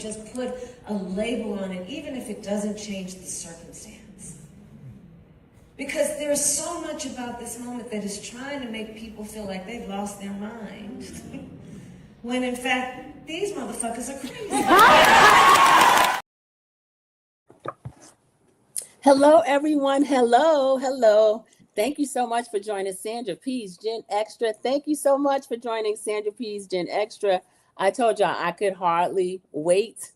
just put a label on it, even if it doesn't change the circumstance. Because there's so much about this moment that is trying to make people feel like they've lost their mind. When in fact, these motherfuckers are crazy. Hello, everyone. Hello. Thank you so much for joining Sandra P's Gen Extra. Thank you so much for joining Sandra P's Gen Extra. I told y'all I could hardly wait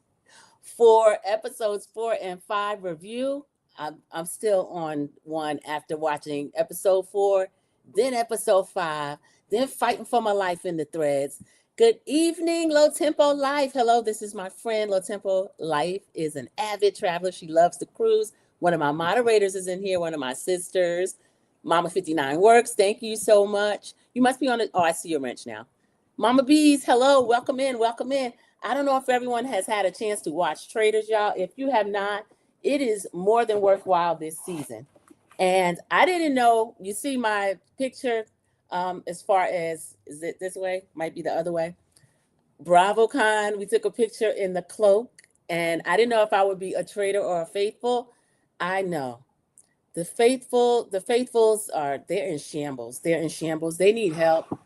for episodes 4 and 5 review. I'm still on one after watching episode 4, then episode 5, then fighting for my life in the threads. Good evening, Low Tempo Life. Hello, this is my friend. Low Tempo Life is an avid traveler. She loves to cruise. One of my moderators is in here, one of my sisters. Mama 59 Works, thank you so much. You must be on it. Oh, I see your wrench now. Mama Bees, hello, welcome in. I don't know if everyone has had a chance to watch Traders, y'all. If you have not, it is more than worthwhile this season. And I didn't know, you see my picture as far as, is it this way? Might be the other way. BravoCon, we took a picture in the cloak, and I didn't know if I would be a trader or a faithful. I know. The faithfuls they're in shambles. They need help.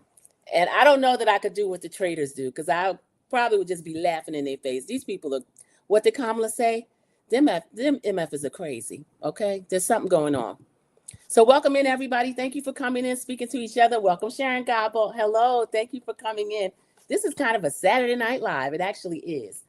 And I don't know that I could do what the traders do, because I probably would just be laughing in their face. These people are, what did Kamala say? Them MFs are crazy, okay? There's something going on. So welcome in, everybody. Thank you for coming in, speaking to each other. Welcome, Sharon Gobble. Hello, thank you for coming in. This is kind of a Saturday Night Live. It actually is.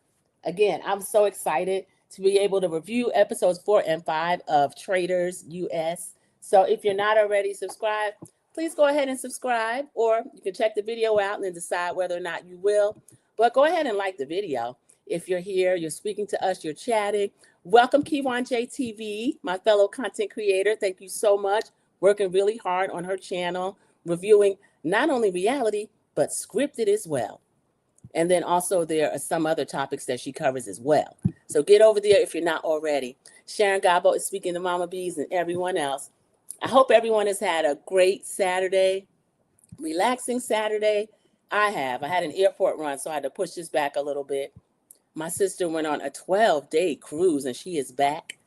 Again, I'm so excited to be able to review episodes 4 and 5 of Traders US. So if you're not already subscribed, please go ahead and subscribe, or you can check the video out and then decide whether or not you will. But go ahead and like the video. If you're here, you're speaking to us, you're chatting. Welcome, Kiwan JTV, my fellow content creator. Thank you so much. Working really hard on her channel, reviewing not only reality, but scripted as well. And then also there are some other topics that she covers as well. So get over there if you're not already. Sharon Gabo is speaking to Mama Bees and everyone else. I hope everyone has had a great Saturday, relaxing Saturday. I had an airport run, so I had to push this back a little bit. My sister went on a 12-day cruise, and she is back.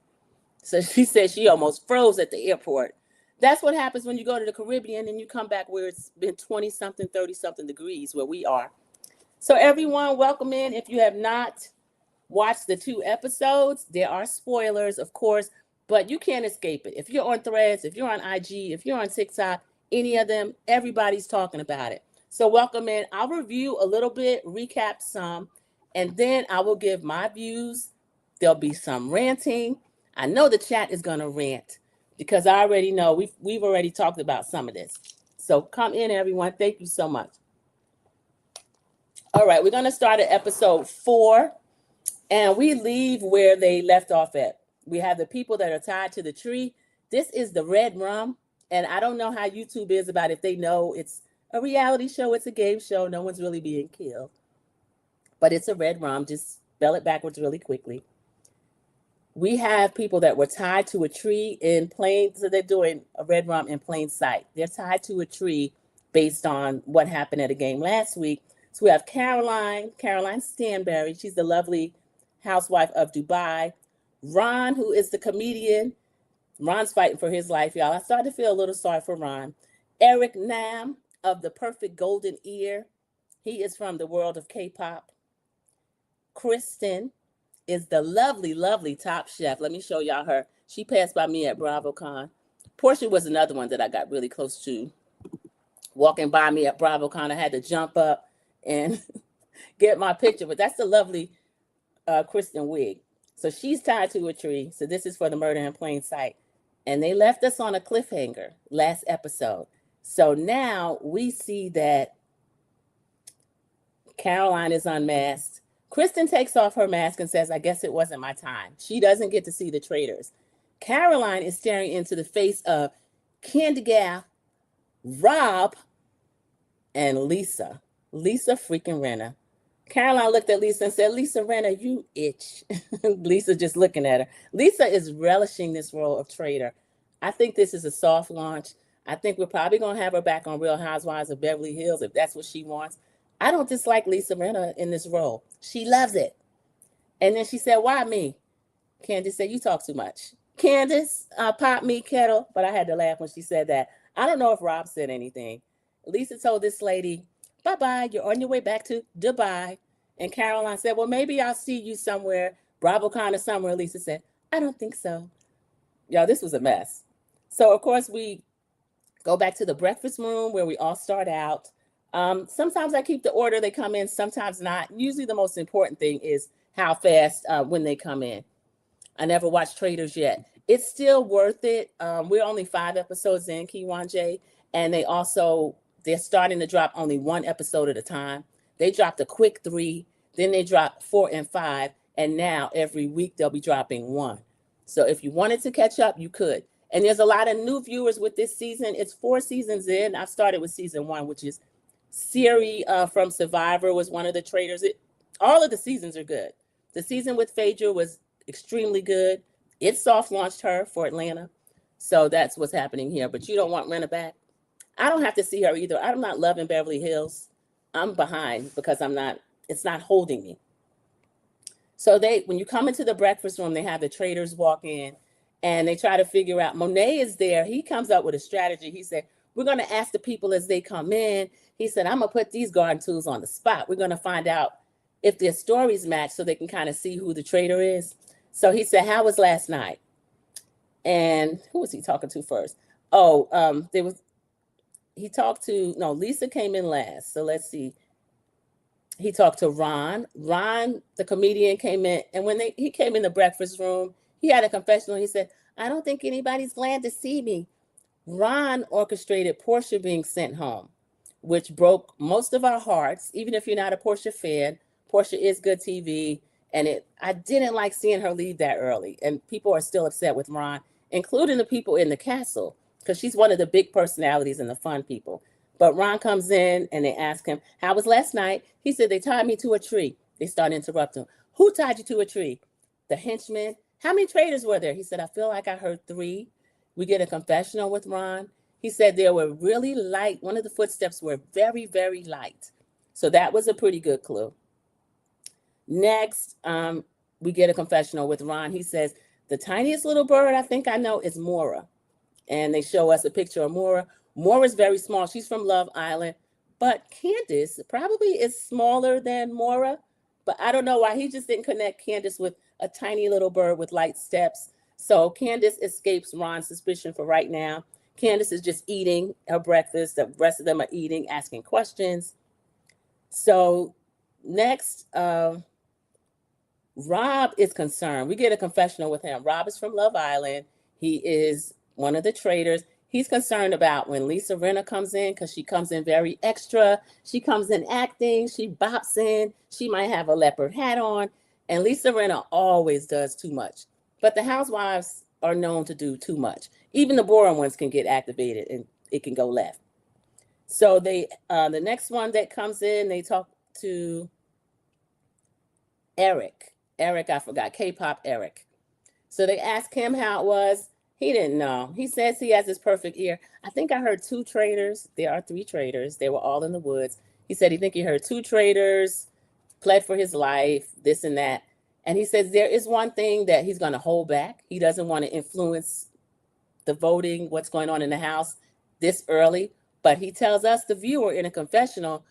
So she said she almost froze at the airport. That's what happens when you go to the Caribbean and you come back where it's been 20-something, 30-something degrees where we are. So everyone, welcome in. If you have not watched the 2 episodes, there are spoilers, of course, but you can't escape it. If you're on Threads, if you're on IG, if you're on TikTok, any of them, everybody's talking about it. So welcome in. I'll review a little bit, recap some, and then I will give my views. There'll be some ranting. I know the chat is going to rant because I already know we've already talked about some of this. So come in, everyone. Thank you so much. All right, we're going to start at episode 4, and we leave where they left off at. We have the people that are tied to the tree. This is the red rum, and I don't know how YouTube is about if they know it's a reality show, it's a game show, no one's really being killed. But it's a red rum, just spell it backwards really quickly. We have people that were tied to a tree in plain, so they're doing a red rum in plain sight. They're tied to a tree based on what happened at a game last week. So we have Caroline Stanberry. She's the lovely housewife of Dubai. Ron, who is the comedian. Ron's fighting for his life, y'all. I started to feel a little sorry for Ron. Eric Nam of the Perfect Golden Ear. He is from the world of K-pop. Kristen is the lovely, lovely Top Chef. Let me show y'all her. She passed by me at BravoCon. Portia was another one that I got really close to. Walking by me at BravoCon, I had to jump up and get my picture, but that's the lovely Kristen Wiig. So she's tied to a tree. So this is for the murder in plain sight. And they left us on a cliffhanger last episode. So now we see that Caroline is unmasked. Kristen takes off her mask and says, I guess it wasn't my time. She doesn't get to see the traitors. Caroline is staring into the face of Candy Gal, Rob, and Lisa freaking Renner. Caroline looked at Lisa and said, Lisa Renner, you itch. Lisa just looking at her. Lisa is relishing this role of traitor. I think this is a soft launch. I think we're probably going to have her back on Real Housewives of Beverly Hills if that's what she wants. I don't dislike Lisa Renner in this role. She loves it. And then she said, why me? Candace said, you talk too much. Candace, pop me kettle. But I had to laugh when she said that. I don't know if Rob said anything. Lisa told this lady, bye-bye, you're on your way back to Dubai. And Caroline said, well, maybe I'll see you somewhere, BravoCon or somewhere. Lisa said, I don't think so. Y'all, this was a mess. So, of course, we go back to the breakfast room where we all start out. Sometimes I keep the order they come in, sometimes not. Usually the most important thing is how fast when they come in. I never watched Traders yet. It's still worth it. We're only 5 episodes in, Kiwanje, and they're starting to drop only 1 episode at a time. They dropped a quick 3, then they dropped 4 and 5, and now every week they'll be dropping 1. So if you wanted to catch up, you could. And there's a lot of new viewers with this season. It's 4 seasons in. I started with season 1, which is Siri from Survivor was one of the traders. All of the seasons are good. The season with Phaedra was extremely good. It soft launched her for Atlanta. So that's what's happening here. But you don't want Rena back. I don't have to see her either. I'm not loving Beverly Hills. I'm behind because it's not holding me. So when you come into the breakfast room, they have the traders walk in and they try to figure out, Monet is there. He comes up with a strategy. He said, we're going to ask the people as they come in. He said, I'm going to put these garden tools on the spot. We're going to find out if their stories match so they can kind of see who the trader is. So he said, how was last night? And who was he talking to first? Lisa came in last. So let's see. He talked to Ron. Ron, the comedian, came in. And when he came in the breakfast room, he had a confessional. He said, I don't think anybody's glad to see me. Ron orchestrated Portia being sent home, which broke most of our hearts. Even if you're not a Portia fan, Portia is good TV. And I didn't like seeing her leave that early. And people are still upset with Ron, including the people in the castle, because she's one of the big personalities and the fun people. But Ron comes in and they ask him, how was last night? He said, they tied me to a tree. They start interrupting. Who tied you to a tree? The henchman. How many traders were there? He said, I feel like I heard 3. We get a confessional with Ron. He said they were really light. One of the footsteps were very, very light. So that was a pretty good clue. Next, we get a confessional with Ron. He says, the tiniest little bird I think I know is Mora. And they show us a picture of Mora. Mora's very small. She's from Love Island. But Candace probably is smaller than Mora. But I don't know why he just didn't connect Candace with a tiny little bird with light steps. So Candace escapes Ron's suspicion for right now. Candace is just eating her breakfast. The rest of them are eating, asking questions. So next, Rob is concerned. We get a confessional with him. Rob is from Love Island. He is one of the traders. He's concerned about when Lisa Rinna comes in, because she comes in very extra. She comes in acting. She bops in. She might have a leopard hat on. And Lisa Rinna always does too much. But the housewives are known to do too much. Even the boring ones can get activated and it can go left. So the next one that comes in, they talk to Eric. I forgot, K-pop Eric. So they asked him how it was. He didn't know. He says he has his perfect ear. I think I heard 2 traders. There are 3 traders. They were all in the woods. He said he heard 2 traders, pled for his life, this and that. And he says there is one thing that he's going to hold back. He doesn't want to influence the voting, what's going on in the House this early. But he tells us, the viewer, in a confessional,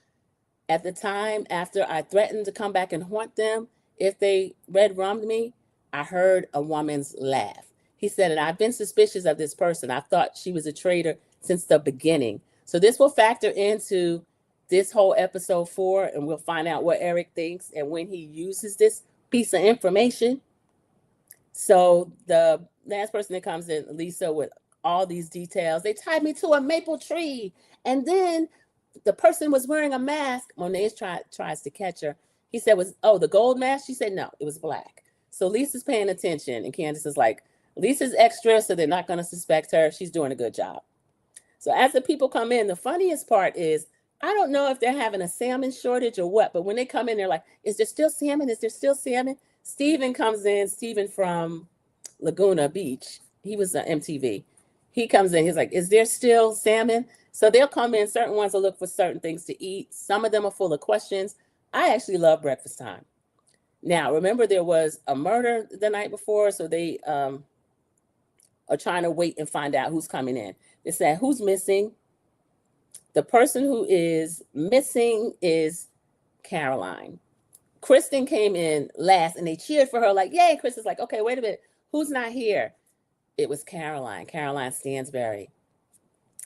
at the time after I threatened to come back and haunt them if they red rummed me, I heard a woman's laugh. He said, and I've been suspicious of this person. I thought she was a traitor since the beginning. So this will factor into this whole episode 4, and we'll find out what Eric thinks and when he uses this piece of information. So the last person that comes in, Lisa, with all these details. They tied me to a maple tree. And then the person was wearing a mask. Monet tries to catch her. He said, the gold mask? She said, no, it was black. So Lisa's paying attention. And Candace is like, Lisa's extra, so they're not going to suspect her. She's doing a good job. So as the people come in, the funniest part is, I don't know if they're having a salmon shortage or what, but when they come in, they're like, is there still salmon? Is there still salmon? Steven comes in, Steven from Laguna Beach. He was on MTV. He comes in, he's like, is there still salmon? So they'll come in, certain ones will look for certain things to eat. Some of them are full of questions. I actually love breakfast time. Now, remember, there was a murder the night before, so they are trying to wait and find out who's coming in. They said, who's missing? The person who is missing is Caroline. Kristen came in last, and they cheered for her like, yay. Kristen's like, okay, wait a minute. Who's not here? It was Caroline Stansberry.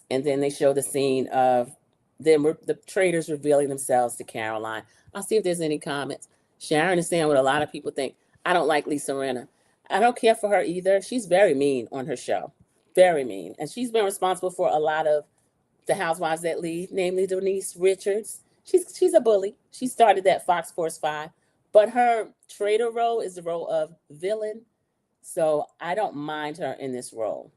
And then they show the scene of them, the traitors revealing themselves to Caroline. I'll see if there's any comments. Sharon is saying what a lot of people think. I don't like Lisa Rinna. I don't care for her either. She's very mean on her show. Very mean. And she's been responsible for a lot of the housewives that leave, namely Denise Richards. She's a bully. She started that Fox Force 5. But her traitor role is the role of villain. So I don't mind her in this role.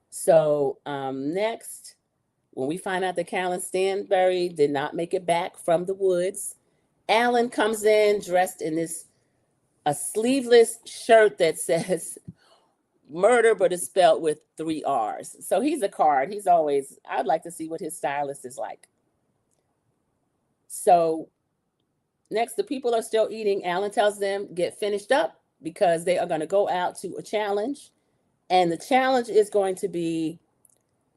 So next, when we find out that Carolyn Stanbury did not make it back from the woods, Alan comes in dressed in a sleeveless shirt that says murder, but is spelled with 3 R's. So he's a card. I'd like to see what his stylist is like. So next, the people are still eating. Alan tells them, get finished up because they are going to go out to a challenge. And the challenge is going to be,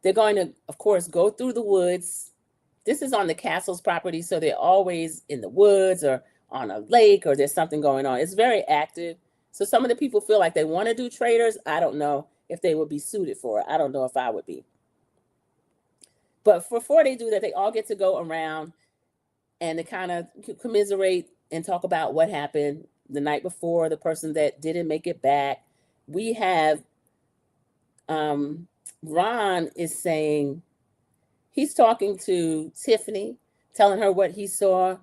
they're going to, of course, go through the woods. This is on the castle's property, so they're always in the woods or on a lake or there's something going on. It's very active. So some of the people feel like they want to do traitors. I don't know if they would be suited for it. I don't know if I would be. But before they do that, they all get to go around and to kind of commiserate and talk about what happened the night before, the person that didn't make it back. We have Ron is saying, he's talking to Tiffany, telling her what he saw.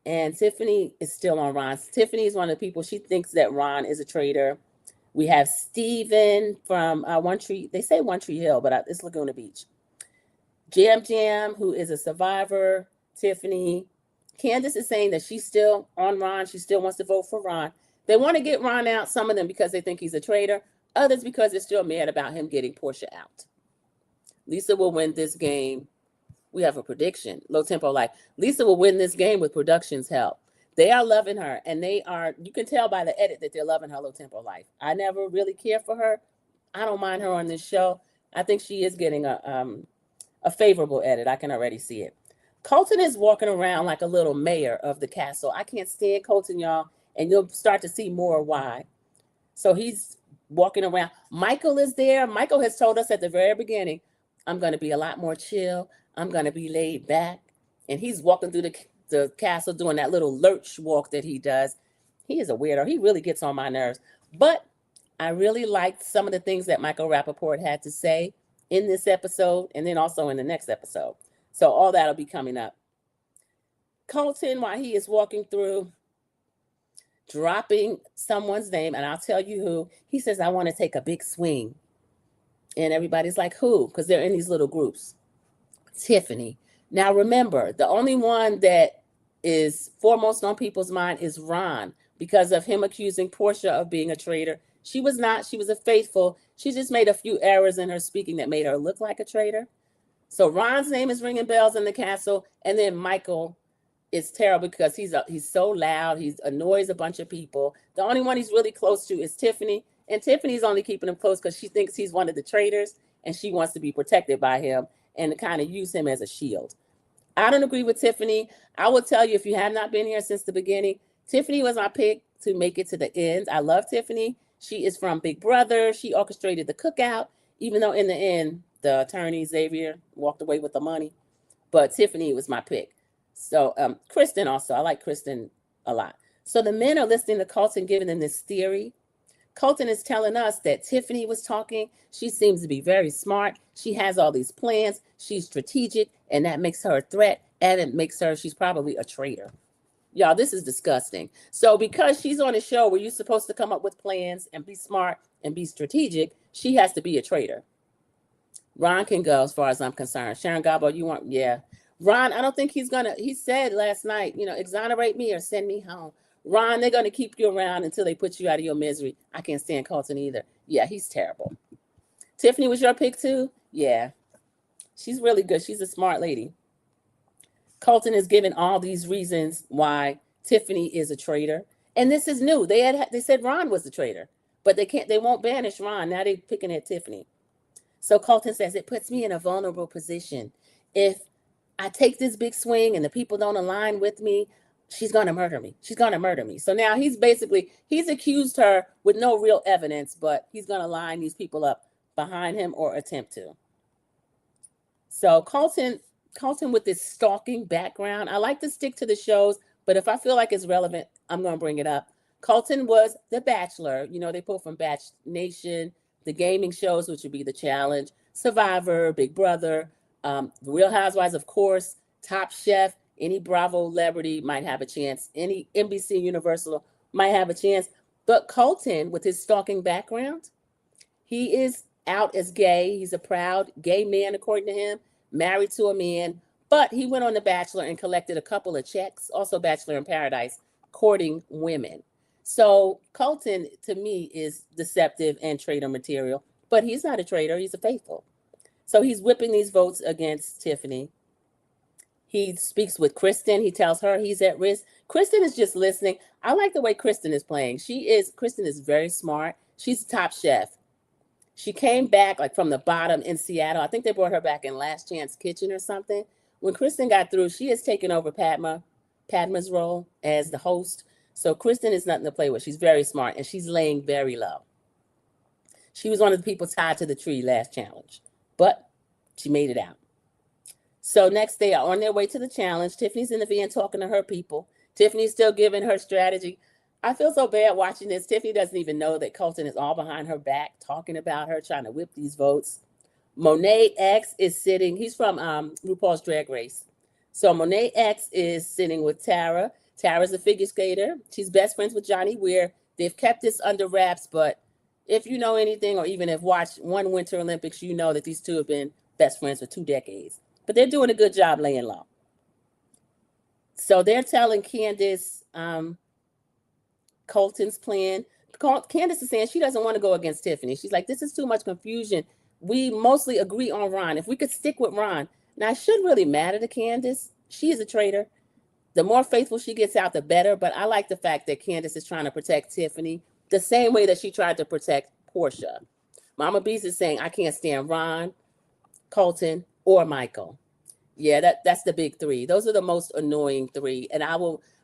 And Tiffany is still on Ron. Tiffany is one of the people, she thinks that Ron is a traitor. We have Steven from One Tree, they say One Tree Hill, but it's Laguna Beach. Jam, who is a survivor. Tiffany. Candace is saying that she's still on Ron. She still wants to vote for Ron. They want to get Ron out, some of them because they think he's a traitor, others because they're still mad about him getting Portia out. Lisa will win this game. We have a prediction. Low Tempo Life. Lisa will win this game with production's help. They are loving her, and you can tell by the edit that they're loving her Low Tempo Life. I never really cared for her. I don't mind her on this show. I think she is getting a favorable edit. I can already see it. Colton is walking around like a little mayor of the castle. I can't stand Colton, y'all, and you'll start to see more why. So he's walking around. Michael is there. Michael has told us at the very beginning, I'm going to be a lot more chill. I'm going to be laid back. And he's walking through the castle doing that little lurch walk that he does. He is a weirdo. He really gets on my nerves. But I really liked some of the things that Michael Rappaport had to say in this episode and then also in the next episode. So all that'll be coming up. Colton, while he is walking through, dropping someone's name, and I'll tell you who, he says, I want to take a big swing. And everybody's like, who? Because they're in these little groups. Tiffany. Now remember, the only one that is foremost on people's mind is Ron because of him accusing Portia of being a traitor. She was not. She was a faithful. She just made a few errors in her speaking that made her look like a traitor. So Ron's name is ringing bells in the castle. And then Michael is terrible because he's so loud. He annoys a bunch of people. The only one he's really close to is Tiffany. And Tiffany's only keeping him close because she thinks he's one of the traitors and she wants to be protected by him and to kind of use him as a shield. I don't agree with Tiffany. I will tell you, if you have not been here since the beginning, Tiffany was my pick to make it to the end. I love Tiffany. She is from Big Brother. She orchestrated the cookout, even though in the end, the attorney, Xavier, walked away with the money. But Tiffany was my pick. So Kristen also, I like Kristen a lot. So the men are listening to Colton giving them this theory. Colton is telling us that Tiffany was talking. She seems to be very smart. She has all these plans. She's strategic, and that makes her a threat, and it makes her, she's probably a traitor. Y'all, this is disgusting. So because she's on a show where you're supposed to come up with plans and be smart and be strategic, she has to be a traitor. Ron can go as far as I'm concerned. Sharon Gabo, you want, yeah. Ron, I don't think he said last night, exonerate me or send me home. Ron, they're going to keep you around until they put you out of your misery. I can't stand Colton either. Yeah, he's terrible. Tiffany was your pick too? Yeah. She's really good. She's a smart lady. Colton is giving all these reasons why Tiffany is a traitor. And this is new. They said Ron was the traitor, but they won't banish Ron. Now they're picking at Tiffany. So Colton says, it puts me in a vulnerable position. If I take this big swing and the people don't align with me, she's going to murder me. She's going to murder me. So now he's accused her with no real evidence, but he's going to line these people up behind him or attempt to. So Colton with this stalking background, I like to stick to the shows, but if I feel like it's relevant, I'm going to bring it up. Colton was The Bachelor. You know, they pull from Batch Nation, the gaming shows, which would be The Challenge, Survivor, Big Brother, Real Housewives, of course, Top Chef. Any Bravo celebrity might have a chance. Any NBC Universal might have a chance. But Colton, with his stalking background, he is out as gay. He's a proud gay man, according to him, married to a man. But he went on The Bachelor and collected a couple of checks, also Bachelor in Paradise, courting women. So Colton, to me, is deceptive and traitor material. But he's not a traitor. He's a faithful. So he's whipping these votes against Tiffany. He speaks with Kristen. He tells her he's at risk. Kristen is just listening. I like the way Kristen is playing. Kristen is very smart. She's Top Chef. She came back like from the bottom in Seattle. I think they brought her back in Last Chance Kitchen or something. When Kristen got through, she has taken over Padma's role as the host. So Kristen is nothing to play with. She's very smart and she's laying very low. She was one of the people tied to the tree last challenge, but she made it out. So next, they are on their way to the challenge. Tiffany's in the van talking to her people. Tiffany's still giving her strategy. I feel so bad watching this. Tiffany doesn't even know that Colton is all behind her back, talking about her, trying to whip these votes. Monet X is sitting. He's from RuPaul's Drag Race. So Monet X is sitting with Tara. Tara's a figure skater. She's best friends with Johnny Weir. They've kept this under wraps, but if you know anything, or even have watched one Winter Olympics, you know that these two have been best friends for 2 decades. But they're doing a good job laying low. So they're telling Candace Colton's plan. Candace is saying she doesn't want to go against Tiffany. She's like, this is too much confusion. We mostly agree on Ron. If we could stick with Ron. Now, it shouldn't really matter to Candace. She is a traitor. The more faithful she gets out, the better. But I like the fact that Candace is trying to protect Tiffany the same way that she tried to protect Portia. Mama Beast is saying, I can't stand Ron, Colton, or Michael. Yeah, that's the big 3. Those are the most annoying 3. And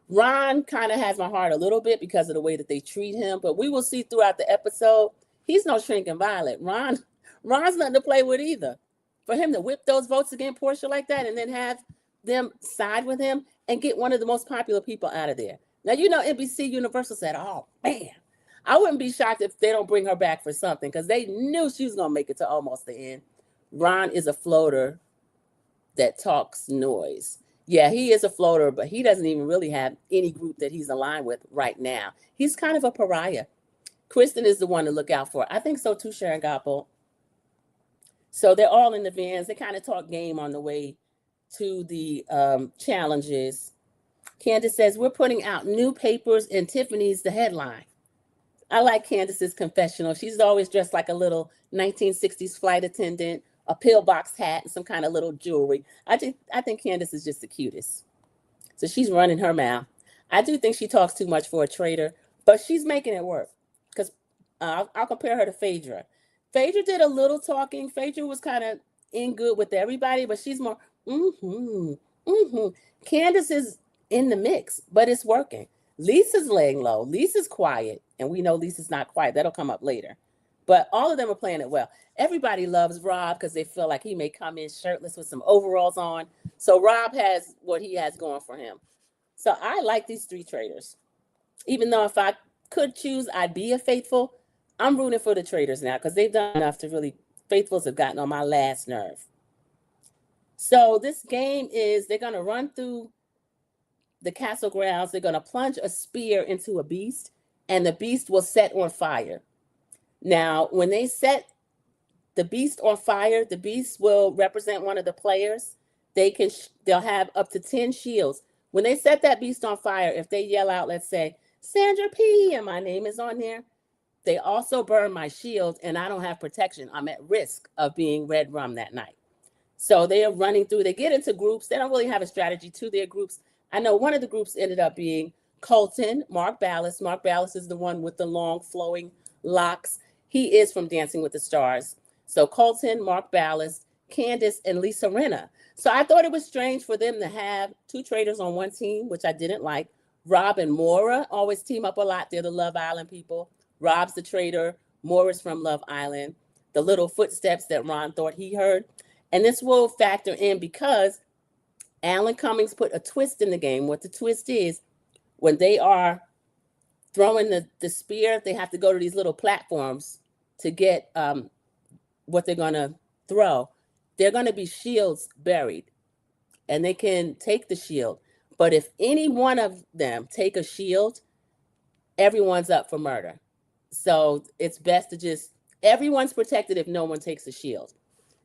Ron kind of has my heart a little bit because of the way that they treat him, but we will see throughout the episode, he's no shrinking violet. Ron's nothing to play with either. For him to whip those votes against Portia like that and then have them side with him and get one of the most popular people out of there. Now, you know, NBC Universal said, oh, man, I wouldn't be shocked if they don't bring her back for something because they knew she was going to make it to almost the end. Ron is a floater that talks noise. Yeah, he is a floater, but he doesn't even really have any group that he's aligned with right now. He's kind of a pariah. Kristen is the one to look out for. I think so too, Sharon Gopel. So they're all in the vans. They kind of talk game on the way to the challenges. Candace says, we're putting out new papers and Tiffany's the headline. I like Candace's confessional. She's always dressed like a little 1960s flight attendant, a pillbox hat, and some kind of little jewelry. I think Candace is just the cutest. So she's running her mouth. I do think she talks too much for a traitor, but she's making it work. Because I'll compare her to Phaedra. Phaedra did a little talking. Phaedra was kind of in good with everybody, but she's more, Candace is in the mix, but it's working. Lisa's laying low. Lisa's quiet, and we know Lisa's not quiet. That'll come up later. But all of them are playing it well. Everybody loves Rob because they feel like he may come in shirtless with some overalls on. So Rob has what he has going for him. So I like these 3 traitors. Even though if I could choose, I'd be a faithful. I'm rooting for the traitors now because they've done enough to really, faithfuls have gotten on my last nerve. So this game is, they're going to run through the castle grounds. They're going to plunge a spear into a beast, and the beast will set on fire. Now, when they set the beast on fire, the beast will represent one of the players. They'll have up to 10 shields. When they set that beast on fire, if they yell out, let's say, Sandra P, and my name is on there, they also burn my shield, and I don't have protection. I'm at risk of being red rum that night. So they are running through. They get into groups. They don't really have a strategy to their groups. I know one of the groups ended up being Colton, Mark Ballas. Mark Ballas is the one with the long flowing locks. He is from Dancing with the Stars. So Colton, Mark Ballas, Candace, and Lisa Rinna. So I thought it was strange for them to have two traders on one team, which I didn't like. Rob and Maura always team up a lot. They're the Love Island people. Rob's the trader. Maura's from Love Island. The little footsteps that Ron thought he heard. And this will factor in because Alan Cummings put a twist in the game. What the twist is, when they are throwing the spear, they have to go to these little platforms to get what they're going to throw. They're going to be shields buried, and they can take the shield. But if any one of them take a shield, everyone's up for murder. So it's best to just, everyone's protected if no one takes a shield.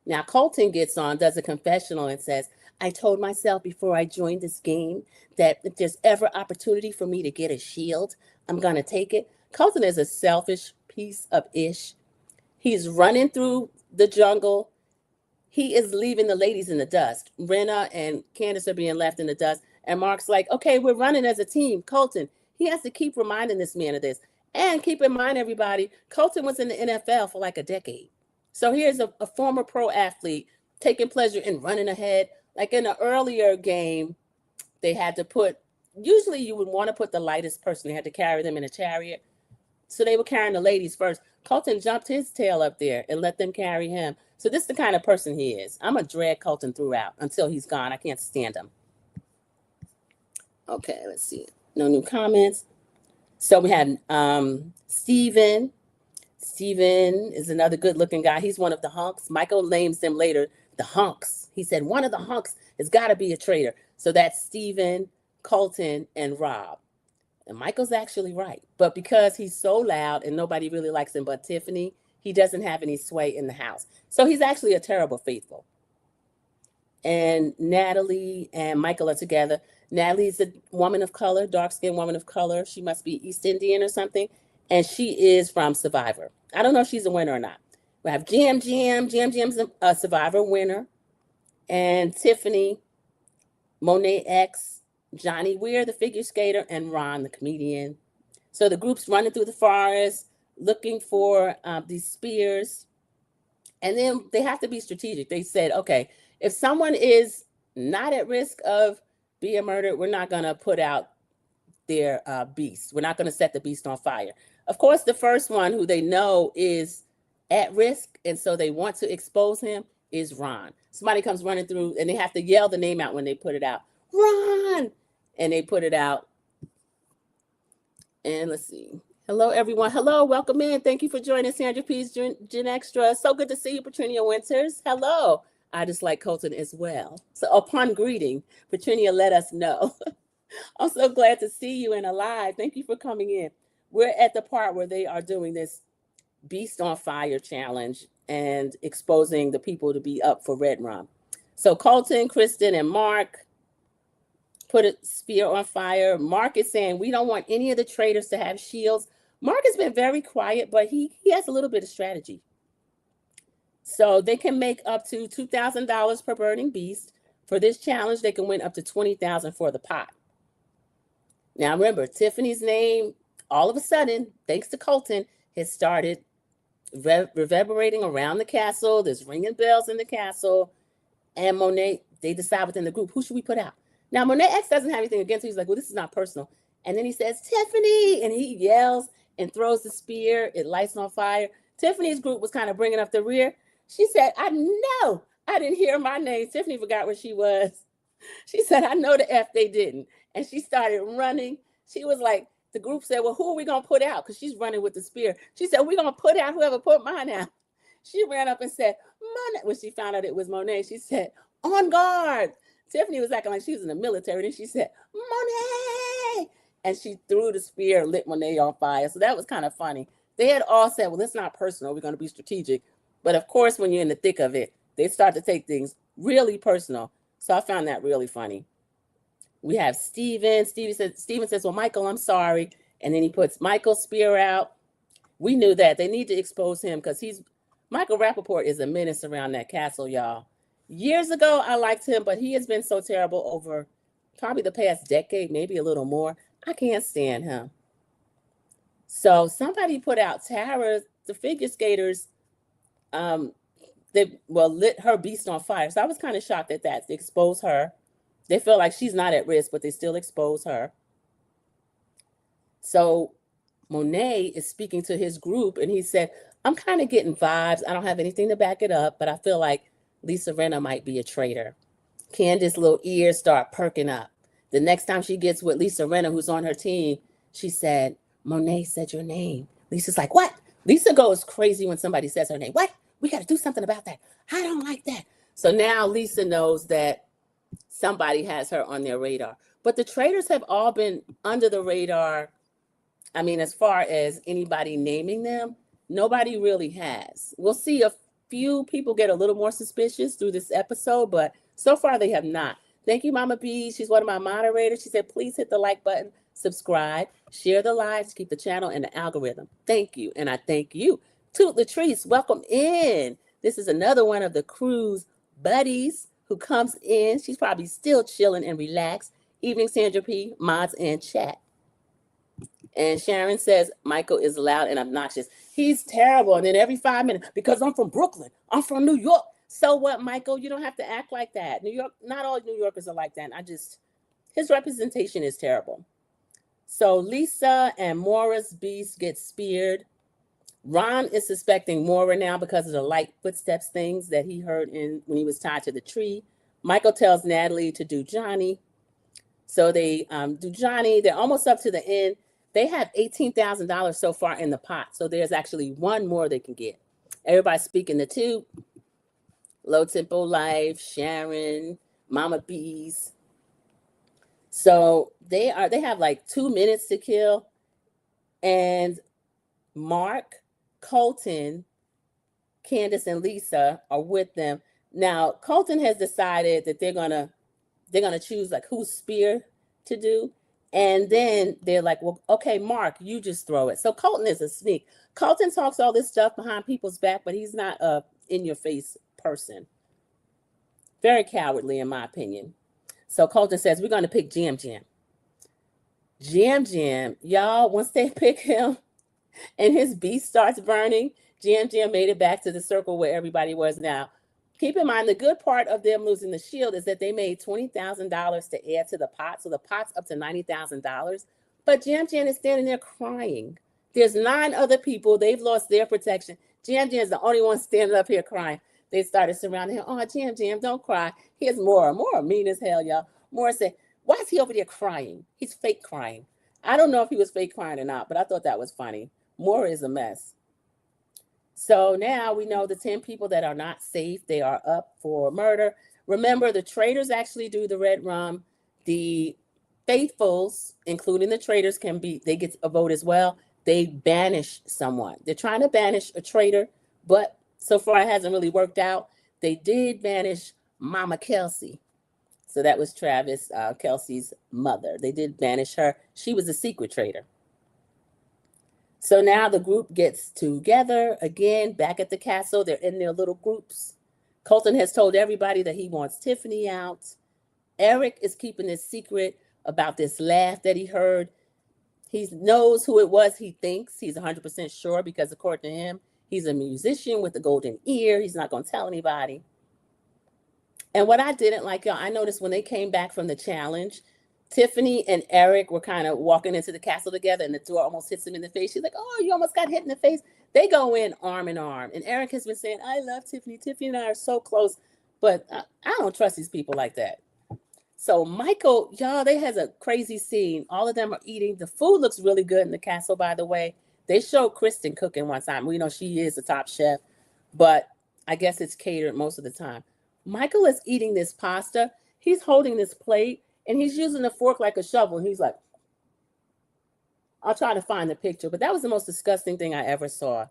Now, Colton gets on, does a confessional and says, I told myself before I joined this game that if there's ever opportunity for me to get a shield, I'm going to take it. Colton is a selfish piece of ish. He's running through the jungle. He is leaving the ladies in the dust. Rinna and Candace are being left in the dust. And Mark's like, okay, we're running as a team. Colton, he has to keep reminding this man of this. And keep in mind, everybody, Colton was in the NFL for like a decade. So here's a former pro athlete taking pleasure in running ahead. Like in an earlier game, they had to put, usually you would want to put the lightest person. They had to carry them in a chariot. So they were carrying the ladies first. Colton jumped his tail up there and let them carry him. So this is the kind of person he is. I'm going to drag Colton throughout until he's gone. I can't stand him. Okay, let's see. No new comments. So we had Steven. Steven is another good-looking guy. He's one of the hunks. Michael names them later the hunks. He said one of the hunks has got to be a traitor. So that's Steven, Colton, and Rob. And Michael's actually right. But because he's so loud and nobody really likes him but Tiffany, he doesn't have any sway in the house. So he's actually a terrible faithful. And Natalie and Michael are together. Natalie's a woman of color, dark-skinned woman of color. She must be East Indian or something. And she is from Survivor. I don't know if she's a winner or not. We have Jam. Jam's a Survivor winner. And Tiffany, Monet X, Johnny Weir, the figure skater, and Ron, the comedian. So the group's running through the forest, looking for these spears. And then they have to be strategic. They said, okay, if someone is not at risk of being murdered, we're not going to put out their beast. We're not going to set the beast on fire. Of course, the first one who they know is at risk, and so they want to expose him, is Ron. Somebody comes running through, and they have to yell the name out when they put it out. Ron! And they put it out. And let's see. Hello, everyone. Hello, welcome in. Thank you for joining Sandra P's Gen Extra. So good to see you, Petrinia Winters. Hello. I just like Colton as well. So upon greeting, Petrinia let us know. I'm so glad to see you and alive. Thank you for coming in. We're at the part where they are doing this Beast on Fire challenge and exposing the people to be up for Red Rum. So Colton, Kristen, and Mark put a spear on fire. Mark is saying, we don't want any of the traitors to have shields. Mark has been very quiet, but he has a little bit of strategy. So they can make up to $2,000 per burning beast. For this challenge, they can win up to $20,000 for the pot. Now, remember, Tiffany's name, all of a sudden, thanks to Colton, has started reverberating around the castle. There's ringing bells in the castle. And Monet, they decide within the group, who should we put out? Now, Monet X doesn't have anything against her. He's like, well, this is not personal. And then he says, Tiffany. And he yells and throws the spear. It lights on fire. Tiffany's group was kind of bringing up the rear. She said, I know I didn't hear my name. Tiffany forgot where she was. She said, I know the F they didn't. And she started running. She was like, the group said, well, who are we going to put out? Because she's running with the spear. She said, we're going to put out whoever put mine out. She ran up and said, Monet. When she found out it was Monet, she said, on guard. Tiffany was acting like she was in the military. Then she said, Monet. And she threw the spear and lit Monet on fire. So that was kind of funny. They had all said, well, it's not personal. We're going to be strategic. But of course, when you're in the thick of it, they start to take things really personal. So I found that really funny. We have Steven. Steven says, well, Michael, I'm sorry. And then he puts Michael's spear out. We knew that. They need to expose him because Michael Rappaport is a menace around that castle, y'all. Years ago, I liked him, but he has been so terrible over probably the past decade, maybe a little more. I can't stand him. So somebody put out Tara, the figure skaters, they lit her beast on fire. So I was kind of shocked at that. They expose her. They feel like she's not at risk, but they still expose her. So Monet is speaking to his group, and he said, I'm kind of getting vibes. I don't have anything to back it up, but I feel like Lisa Rinna might be a traitor. Candace's little ears start perking up. The next time she gets with Lisa Rinna, who's on her team, she said, Monet said your name. Lisa's like, what? Lisa goes crazy when somebody says her name. What? We got to do something about that. I don't like that. So now Lisa knows that somebody has her on their radar. But the traitors have all been under the radar. I mean, as far as anybody naming them, nobody really has. We'll see a few people get a little more suspicious through this episode, but so far they have not. Thank you, Mama B. She's one of my moderators. She said, please hit the like button, subscribe, share the lives, keep the channel and the algorithm. Thank you. And I thank you. Toot Latrice, welcome in. This is another one of the crew's buddies who comes in. She's probably still chilling and relaxed. Evening, Sandra P, mods and chat. And Sharon says, Michael is loud and obnoxious. He's terrible. And then every 5 minutes, because I'm from Brooklyn, I'm from New York. So what, Michael? You don't have to act like that. New York, not all New Yorkers are like that. His representation is terrible. So Lisa and Maura's beast get speared. Ron is suspecting Maura now because of the light footsteps things that he heard when he was tied to the tree. Michael tells Natalie to do Johnny. So they do Johnny. They're almost up to the end. They have $18,000 so far in the pot. So there's actually one more they can get. Everybody's speaking the two. Low Tempo Life, Sharon, Mama Bees. So they have like 2 minutes to kill. And Mark, Colton, Candace, and Lisa are with them. Now, Colton has decided that they're gonna choose like whose spear to do. And then they're like, well, okay, Mark, you just throw it. So Colton is a sneak. Colton talks all this stuff behind people's back, but he's not a in-your-face person. Very cowardly, in my opinion. So Colton says, we're going to pick Jam Jam. Jam Jam, y'all, once they pick him and his beast starts burning, Jam Jam made it back to the circle where everybody was now. Keep in mind, the good part of them losing the shield is that they made $20,000 to add to the pot. So the pot's up to $90,000. But Jam Jam is standing there crying. There's 9 other people. They've lost their protection. Jam Jam is the only one standing up here crying. They started surrounding him. Oh, Jam Jam, don't cry. Here's Maura. Maura mean as hell, y'all. Maura said, why is he over there crying? He's fake crying. I don't know if he was fake crying or not, but I thought that was funny. Maura is a mess. So now we know the 10 people that are not safe. They are up for murder. Remember, the traitors actually do the red rum. The faithfuls, including the traitors, they get a vote as well. They banish someone. They're trying to banish a traitor, but so far it hasn't really worked out. They did banish Mama Kelsey. So that was Travis Kelsey's mother. They did banish her. She was a secret traitor. So now the group gets together again back at the castle. They're in their little groups. Colton has told everybody that he wants Tiffany out. Eric is keeping this secret about this laugh that he heard. He knows who it was. He thinks he's 100% sure because according to him, he's a musician with the golden ear. He's not going to tell anybody. And what I didn't like, y'all, I noticed when they came back from the challenge, Tiffany and Eric were kind of walking into the castle together and the door almost hits him in the face. She's like, oh, you almost got hit in the face. They go in arm in arm. And Eric has been saying, I love Tiffany. Tiffany and I are so close. But I don't trust these people like that. So Michael, y'all, they has a crazy scene. All of them are eating. The food looks really good in the castle, by the way. They showed Kristen cooking one time. We know she is the top chef, but I guess it's catered most of the time. Michael is eating this pasta. He's holding this plate. And he's using a fork like a shovel. And he's like, I'll try to find the picture. But that was the most disgusting thing I ever saw.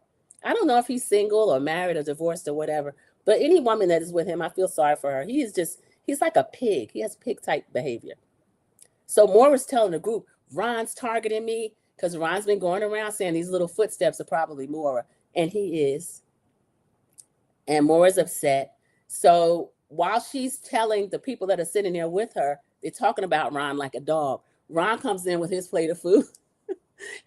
I don't know if he's single or married or divorced or whatever. But any woman that is with him, I feel sorry for her. He's like a pig. He has pig type behavior. So Maura's telling the group, Ron's targeting me. Because Ron's been going around saying these little footsteps are probably Maura. And he is. And Maura's upset. So while she's telling the people that are sitting there with her, they're talking about Ron like a dog. Ron comes in with his plate of food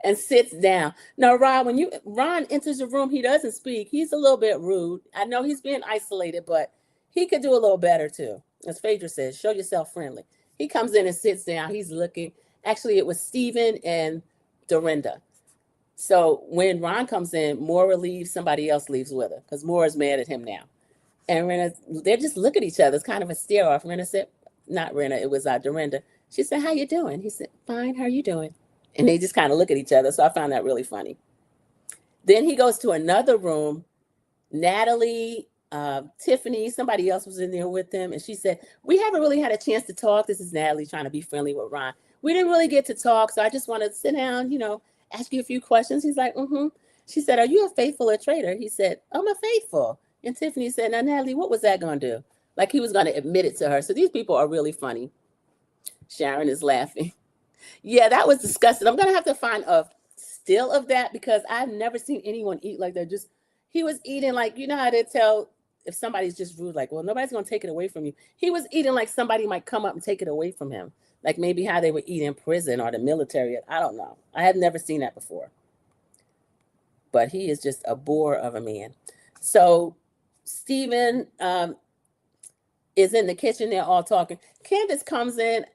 and sits down. Now, Ron, when Ron enters the room, he doesn't speak. He's a little bit rude. I know he's being isolated, but he could do a little better too. As Phaedra says, show yourself friendly. He comes in and sits down. He's looking. Actually, it was Stephen and Dorinda. So when Ron comes in, Maura leaves, somebody else leaves with her because Maura's mad at him now. And Rena, they just look at each other. It's kind of a stare off. Rena said, not Rena, it was Dorinda. She said, how you doing? He said, fine, how you doing? And they just kind of look at each other. So I found that really funny. Then he goes to another room. Natalie, Tiffany, somebody else was in there with them. And she said, we haven't really had a chance to talk. This is Natalie trying to be friendly with Ron. We didn't really get to talk. So I just want to sit down, ask you a few questions. He's like, mm-hmm. She said, are you a faithful or traitor? He said, I'm a faithful. And Tiffany said, now, Natalie, what was that going to do? Like he was going to admit it to her. So these people are really funny. Sharon is laughing. Yeah, that was disgusting. I'm going to have to find a still of that because I've never seen anyone eat like that. He was eating like, you know how they tell if somebody's just rude, like, well, nobody's going to take it away from you. He was eating like somebody might come up and take it away from him. Like maybe how they would eat in prison or the military. I don't know. I had never seen that before. But he is just a bore of a man. So Stephen is in the kitchen. They're all talking. Candace comes in.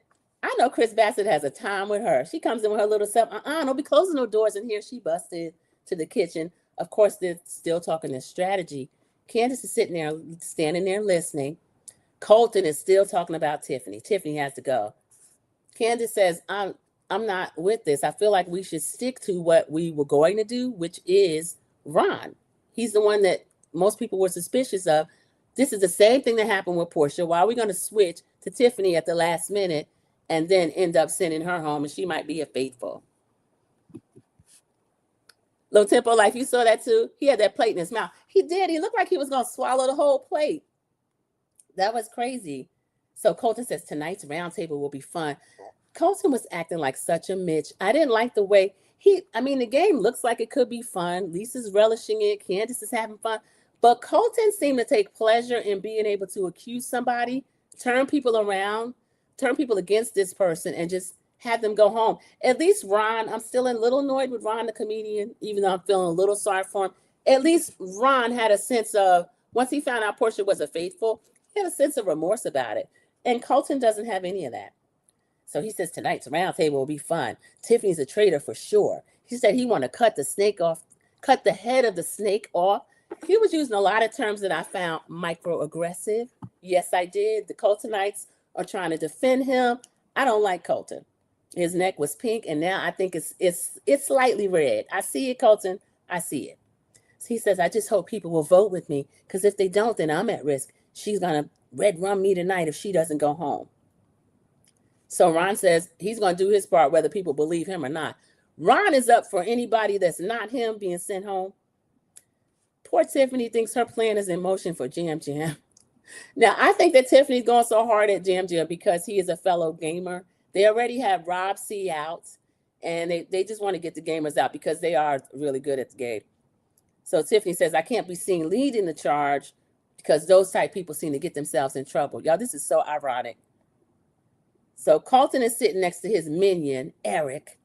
I know Chris Bassett has a time with her. She comes in with her little self. Don't be closing no doors in here. She busted to the kitchen. Of course, they're still talking this strategy. Candace is sitting there, standing there listening. Colton is still talking about Tiffany. Tiffany has to go. Candace says, I'm not with this. I feel like we should stick to what we were going to do, which is Ron. He's the one that most people were suspicious of. This is the same thing that happened with Portia. Why are we going to switch to Tiffany at the last minute and then end up sending her home and she might be a faithful? Little Tempo, like you saw that too? He had that plate in his mouth. He did. He looked like he was going to swallow the whole plate. That was crazy. So Colton says tonight's roundtable will be fun. Colton was acting like such a Mitch. I didn't like the way the game looks like it could be fun. Lisa's relishing it. Candace is having fun. But Colton seemed to take pleasure in being able to accuse somebody, turn people around, turn people against this person, and just have them go home. At least Ron, I'm still a little annoyed with Ron, the comedian, even though I'm feeling a little sorry for him. At least Ron had a sense of, once he found out Portia was a faithful, he had a sense of remorse about it. And Colton doesn't have any of that. So he says tonight's roundtable will be fun. Tiffany's a traitor for sure. He said he want to cut the head of the snake off. He was using a lot of terms that I found microaggressive. Yes, I did. The Coltonites are trying to defend him. I don't like Colton. His neck was pink, and now I think it's slightly red. I see it, Colton. I see it. So he says, I just hope people will vote with me, because if they don't, then I'm at risk. She's going to red rum me tonight if she doesn't go home. So Ron says he's going to do his part, whether people believe him or not. Ron is up for anybody that's not him being sent home. Poor Tiffany thinks her plan is in motion for Jam Jam. Now, I think that Tiffany's going so hard at Jam Jam because he is a fellow gamer. They already have Rob C out, and they just want to get the gamers out because they are really good at the game. So Tiffany says, I can't be seen leading the charge because those type people seem to get themselves in trouble. Y'all, this is so ironic. So Colton is sitting next to his minion, Eric.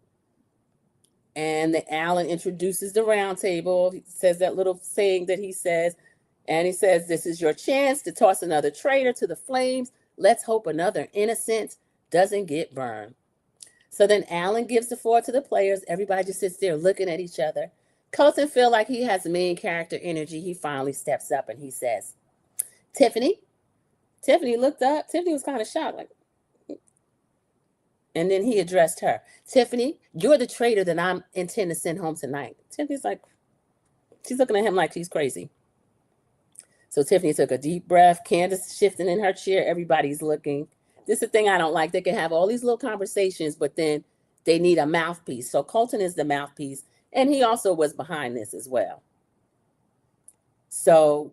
And Alan introduces the round table. He says that little saying that he says. And he says, this is your chance to toss another traitor to the flames. Let's hope another innocent doesn't get burned. So then Alan gives the floor to the players. Everybody just sits there looking at each other. Colton feels like he has main character energy. He finally steps up and he says, Tiffany. Tiffany looked up. Tiffany was kind of shocked, like. And then he addressed her. Tiffany, you're the traitor that I'm intend to send home tonight. Tiffany's like, she's looking at him like he's crazy. So Tiffany took a deep breath. Candace shifting in her chair. Everybody's looking. This is the thing I don't like. They can have all these little conversations, but then they need a mouthpiece. So Colton is the mouthpiece. And he also was behind this as well. So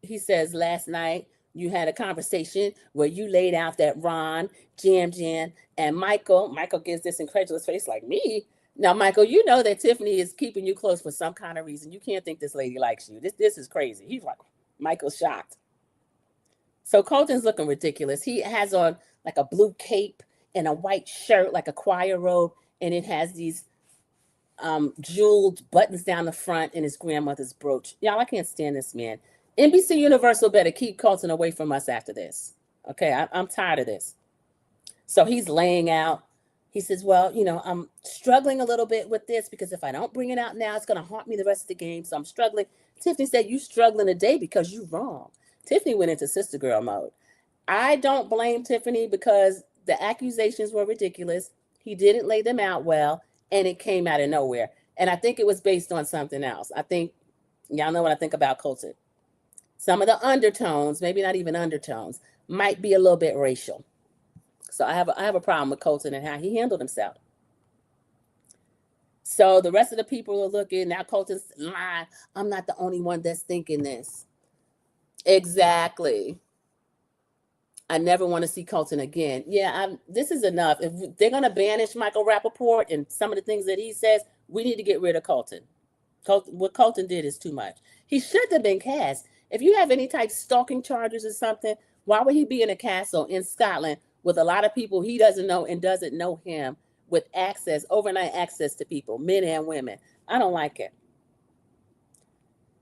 he says, last night, you had a conversation where you laid out that Ron, Jam Jam, and Michael gives this incredulous face like, me? Now, Michael, you know that Tiffany is keeping you close for some kind of reason. You can't think this lady likes you. This is crazy. He's like, Michael's shocked. So Colton's looking ridiculous. He has on like a blue cape in a white shirt, like a choir robe, and it has these jeweled buttons down the front and his grandmother's brooch. Y'all, I can't stand this man. NBC Universal better keep Colton away from us after this. Okay, I'm tired of this. So he's laying out. He says, well, I'm struggling a little bit with this because if I don't bring it out now, it's going to haunt me the rest of the game. So I'm struggling. Tiffany said, you struggling today because you're wrong. Tiffany went into sister girl mode. I don't blame Tiffany because the accusations were ridiculous. He didn't lay them out well, and it came out of nowhere. And I think it was based on something else. I think, y'all know what I think about Colton. Some of the undertones, maybe not even undertones, might be a little bit racial. So I have a problem with Colton and how he handled himself. So the rest of the people are looking. Now Colton's lying. I'm not the only one that's thinking this. Exactly. I never want to see Colton again. Yeah, this is enough. If they're going to banish Michael Rappaport and some of the things that he says, we need to get rid of Colton. What Colton did is too much. He should have been cast. If you have any type of stalking charges or something, why would he be in a castle in Scotland with a lot of people he doesn't know and doesn't know him, with access, overnight access to people, men and women? I don't like it.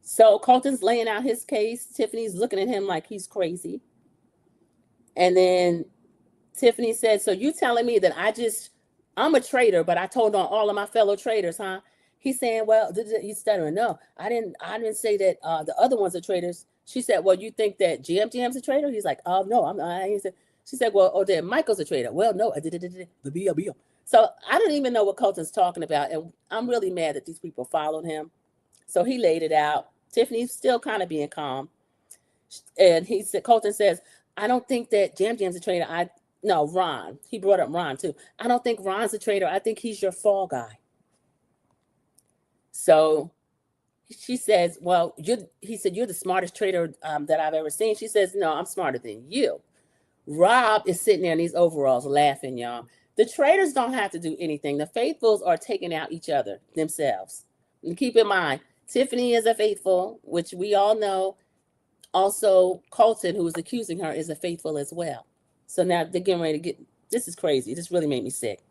So Colton's laying out his case. Tiffany's looking at him like he's crazy. And then Tiffany said, so you telling me that I'm a traitor, but I told on all of my fellow traitors, huh? He's saying, well, he's stuttering. No, I didn't say that the other ones are traitors. She said, well, you think that Jam's a traitor? He's like, oh, no, I'm not. She said, well, oh, then Michael's a traitor. Well, no, the B.O. So I don't even know what Colton's talking about. And I'm really mad that these people followed him. So he laid it out. Tiffany's still kind of being calm. And Colton says, I don't think that Jam's a traitor. No, Ron. He brought up Ron too. I don't think Ron's a traitor. I think he's your fall guy. So she says, well, he said, you're the smartest traitor that I've ever seen. She says, no, I'm smarter than you. Rob is sitting there in these overalls laughing, y'all. The traitors don't have to do anything. The faithfuls are taking out each other themselves. And keep in mind, Tiffany is a faithful, which we all know. Also, Colton, who was accusing her, is a faithful as well. So now they're getting ready to this is crazy. This really made me sick.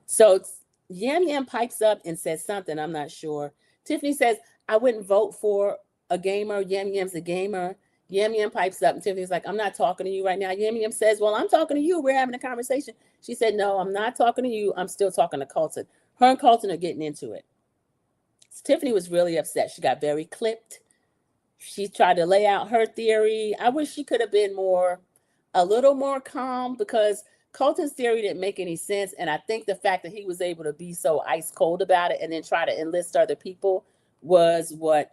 So Yam pipes up and says something, I'm not sure. Tiffany says, I wouldn't vote for a gamer. Yam's a gamer. Yam pipes up and Tiffany's like, I'm not talking to you right now. Yam says, well, I'm talking to you. We're having a conversation. She said, no, I'm not talking to you. I'm still talking to Colton. Her and Colton are getting into it. So Tiffany was really upset. She got very clipped. She tried to lay out her theory. I wish she could have been a little more calm, because Colton's theory didn't make any sense. And I think the fact that he was able to be so ice cold about it and then try to enlist other people was what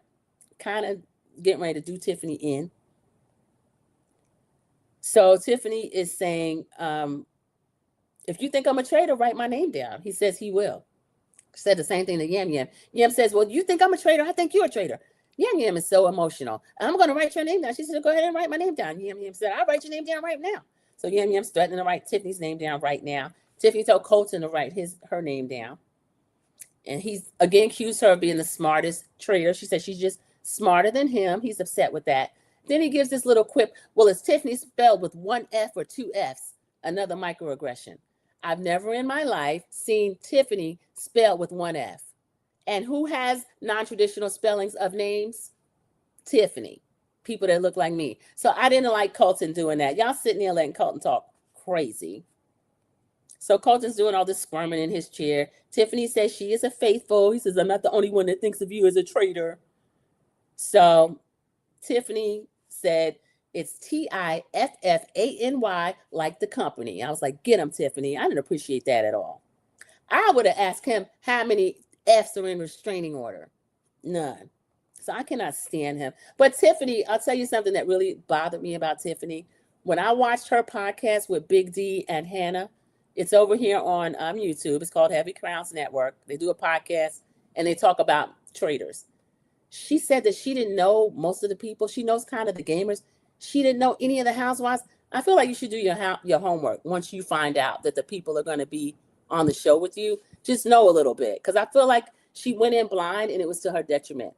kind of getting ready to do Tiffany in. So Tiffany is saying, if you think I'm a traitor, write my name down. He says he will. Said the same thing to Yam. Yam says, well, you think I'm a traitor? I think you're a traitor. Yam is so emotional. I'm going to write your name down. She said, go ahead and write my name down. Yam said, I'll write your name down right now. So Yam's threatening to write Tiffany's name down right now. Tiffany told Colton to write her name down. And he's again accused her of being the smartest traitor. She said she's just smarter than him. He's upset with that. Then he gives this little quip. Well, is Tiffany spelled with one F or two Fs? Another microaggression. I've never in my life seen Tiffany spelled with one F. And who has non-traditional spellings of names? Tiffany. People that look like me. So I didn't like Colton doing that. Y'all sitting there letting Colton talk crazy. So Colton's doing all this squirming in his chair. Tiffany says she is a faithful. He says, I'm not the only one that thinks of you as a traitor. So Tiffany said, it's Tiffany, like the company. I was like, get him, Tiffany. I didn't appreciate that at all. I would have asked him how many F's are in restraining order. None. So I cannot stand him. But Tiffany, I'll tell you something that really bothered me about Tiffany. When I watched her podcast with Big D and Hannah, it's over here on YouTube. It's called Heavy Crowns Network. They do a podcast and they talk about traitors. She said that she didn't know most of the people. She knows kind of the gamers. She didn't know any of the housewives. I feel like you should do your homework once you find out that the people are going to be on the show with you. Just know a little bit, because I feel like she went in blind and it was to her detriment.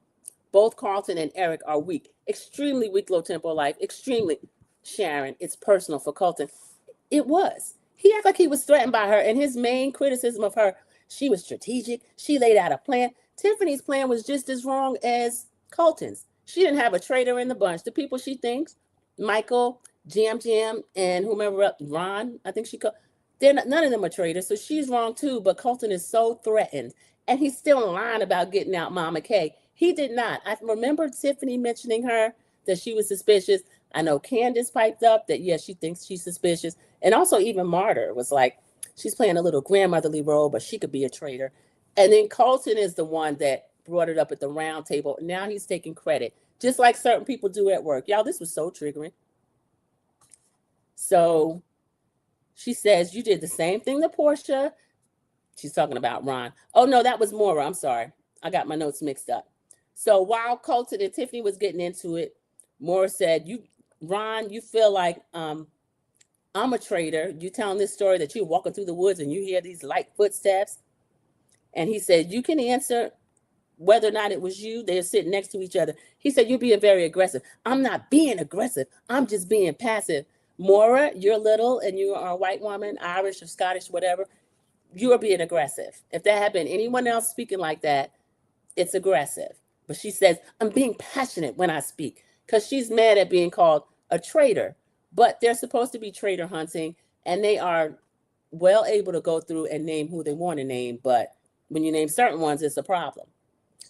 Both Carlton and Eric are weak, extremely weak, low tempo life, extremely. Sharon, it's personal for Colton. It was. He acted like he was threatened by her, and his main criticism of her, she was strategic. She laid out a plan. Tiffany's plan was just as wrong as Colton's. She didn't have a traitor in the bunch. The people she thinks, Michael, Jam, and whomever, Ron, I think she called, none of them are traitors, so she's wrong too, but Colton is so threatened. And he's still lying about getting out Mama Kay. He did not. I remember Tiffany mentioning her, that she was suspicious. I know Candace piped up that, yes, she thinks she's suspicious. And also even Martyr was like, she's playing a little grandmotherly role, but she could be a traitor. And then Colton is the one that brought it up at the round table. Now he's taking credit, just like certain people do at work. Y'all, this was so triggering. So she says, you did the same thing to Portia. She's talking about Ron. Oh, no, that was Maura. I'm sorry. I got my notes mixed up. So while Colton and Tiffany was getting into it, Maura said, Ron, you feel like I'm a traitor. You telling this story that you're walking through the woods and you hear these light footsteps. And he said, you can answer whether or not it was you. They're sitting next to each other. He said, you're being very aggressive. I'm not being aggressive. I'm just being passive. Maura, you're little and you are a white woman, Irish or Scottish, whatever. You are being aggressive. If that had been anyone else speaking like that, it's aggressive. But she says, I'm being passionate when I speak, because she's mad at being called a traitor. But they're supposed to be traitor hunting, and they are well able to go through and name who they want to name. But when you name certain ones, it's a problem.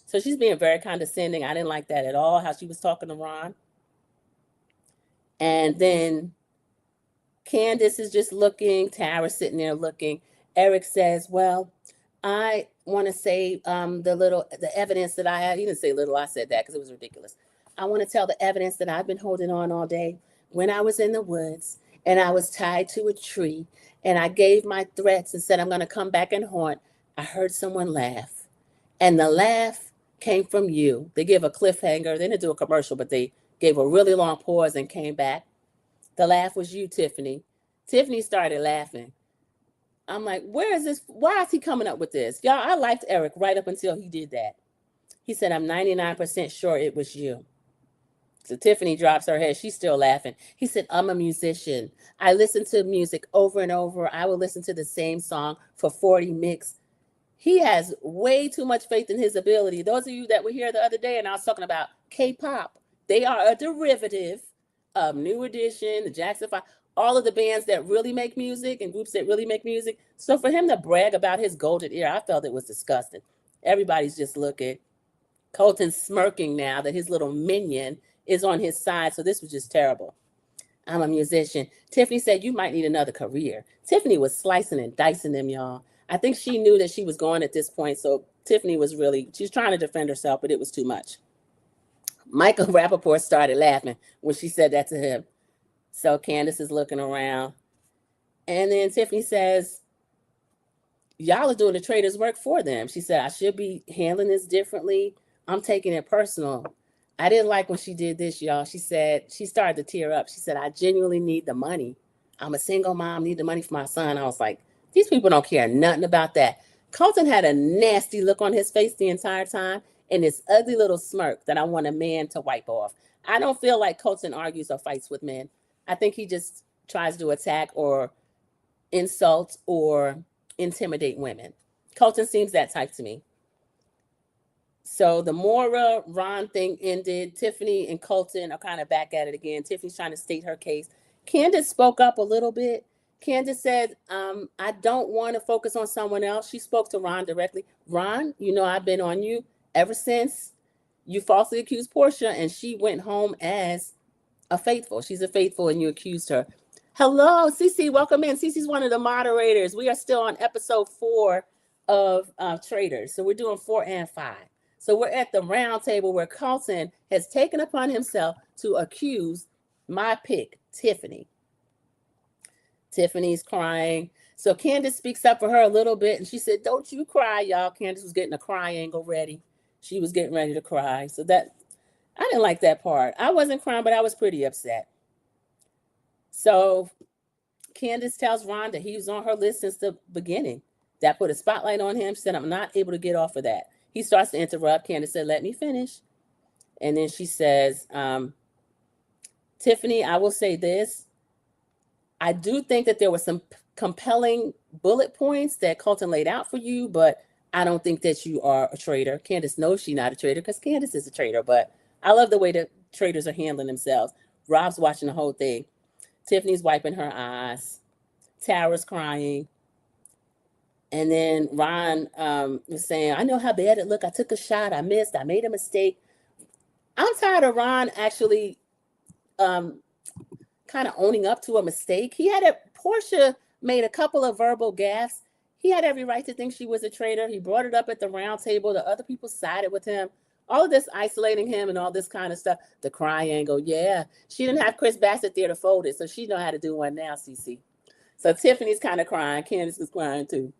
So she's being very condescending. I didn't like that at all, how she was talking to Ron. And then Candace is just looking. Tara's sitting there looking. Eric says, well, I want to say the evidence that I had. He didn't say little. I said that because it was ridiculous. I want to tell the evidence that I've been holding on all day. When I was in the woods and I was tied to a tree and I gave my threats and said I'm going to come back and haunt, I heard someone laugh. And the laugh came from you. They gave a cliffhanger. They didn't do a commercial, but they gave a really long pause and came back. The laugh was you, Tiffany. Tiffany started laughing. I'm like, where is this? Why is he coming up with this? Y'all, I liked Eric right up until he did that. He said, I'm 99% sure it was you. So Tiffany drops her head. She's still laughing. He said, I'm a musician. I listen to music over and over. I will listen to the same song for 40 mix. He has way too much faith in his ability. Those of you that were here the other day, and I was talking about K-pop, they are a derivative of New Edition, the Jackson 5, all of the bands that really make music and groups that really make music. So for him to brag about his golden ear, I felt it was disgusting. Everybody's just looking. Colton's smirking now that his little minion is on his side. So this was just terrible. I'm a musician. Tiffany said, you might need another career. Tiffany was slicing and dicing them, y'all. I think she knew that she was going at this point. So Tiffany was she's trying to defend herself, but it was too much. Michael Rappaport started laughing when she said that to him. So Candace is looking around. And then Tiffany says, y'all are doing the traitors' work for them. She said, I should be handling this differently. I'm taking it personal. I didn't like when she did this, y'all. She said, she started to tear up. She said, I genuinely need the money. I'm a single mom, need the money for my son. I was like, these people don't care nothing about that. Colton had a nasty look on his face the entire time and this ugly little smirk that I want a man to wipe off. I don't feel like Colton argues or fights with men. I think he just tries to attack or insult or intimidate women. Colton seems that type to me. So the Maura Ron thing ended. Tiffany and Colton are kind of back at it again. Tiffany's trying to state her case. Candace spoke up a little bit. Candace said, I don't want to focus on someone else. She spoke to Ron directly. Ron, you know I've been on you ever since you falsely accused Portia, and she went home as a faithful. She's a faithful, and you accused her. Hello, Cece, welcome in. Cece's one of the moderators. We are still on episode 4 of Traitors. So we're doing 4 and 5. So we're at the round table where Colton has taken upon himself to accuse my pick, Tiffany. Tiffany's crying. So Candace speaks up for her a little bit, and she said, don't you cry, y'all. Candace was getting a cry angle ready. She was getting ready to cry. So that, I didn't like that part. I wasn't crying, but I was pretty upset. So Candace tells Ron that he was on her list since the beginning. That put a spotlight on him. She said, I'm not able to get off of that. He starts to interrupt. Candace said, let me finish. And then she says, Tiffany, I will say this. I do think that there were some compelling bullet points that Colton laid out for you, but I don't think that you are a traitor. Candace knows she's not a traitor because Candace is a traitor, but I love the way that traitors are handling themselves. Rob's watching the whole thing. Tiffany's wiping her eyes. Tara's crying. And then Ron was saying, I know how bad it looked. I took a shot. I missed. I made a mistake. I'm tired of Ron actually kind of owning up to a mistake. Portia made a couple of verbal gaffes. He had every right to think she was a traitor. He brought it up at the round table. The other people sided with him. All of this isolating him and all this kind of stuff. The cry angle, yeah. She didn't have Chris Bassett there to fold it, so she know how to do one now, Cece. So Tiffany's kind of crying. Candace is crying too.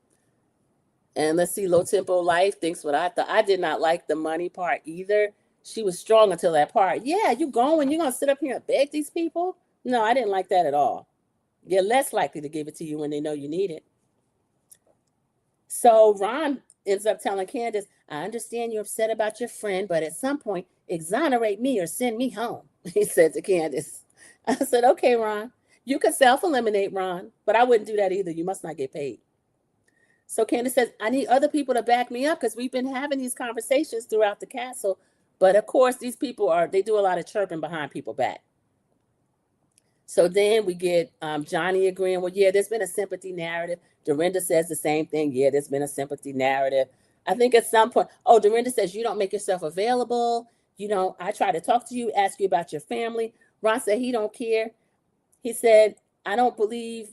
And let's see, Low Tempo Life thinks what I thought. I did not like the money part either. She was strong until that part. Yeah, you're going to sit up here and beg these people? No, I didn't like that at all. You're less likely to give it to you when they know you need it. So Ron ends up telling Candace, I understand you're upset about your friend, but at some point, exonerate me or send me home, he said to Candace. I said, okay, Ron, you could self-eliminate, Ron, but I wouldn't do that either. You must not get paid. So Candace says, I need other people to back me up because we've been having these conversations throughout the castle. But of course, these people they do a lot of chirping behind people's back. So then we get Johnny agreeing, well, yeah, there's been a sympathy narrative. Dorinda says the same thing. Yeah, there's been a sympathy narrative. I think at some point, Dorinda says, you don't make yourself available. I try to talk to you, ask you about your family. Ron said he don't care. He said, I don't believe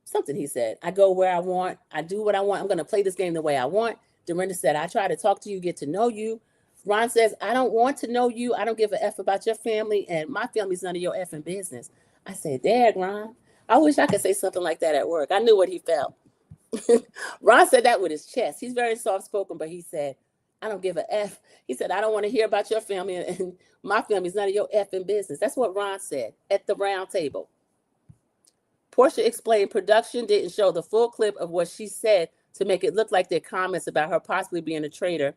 something he said. I go where I want. I do what I want. I'm going to play this game the way I want. Dorinda said, I try to talk to you, get to know you. Ron says, I don't want to know you. I don't give a F about your family, and my family's none of your effing business. I said, Dad, Ron, I wish I could say something like that at work. I knew what he felt. Ron said that with his chest. He's very soft-spoken, but he said, I don't give a F. He said, I don't want to hear about your family, and my family's none of your effing business. That's what Ron said at the round table. Portia explained production didn't show the full clip of what she said to make it look like their comments about her possibly being a traitor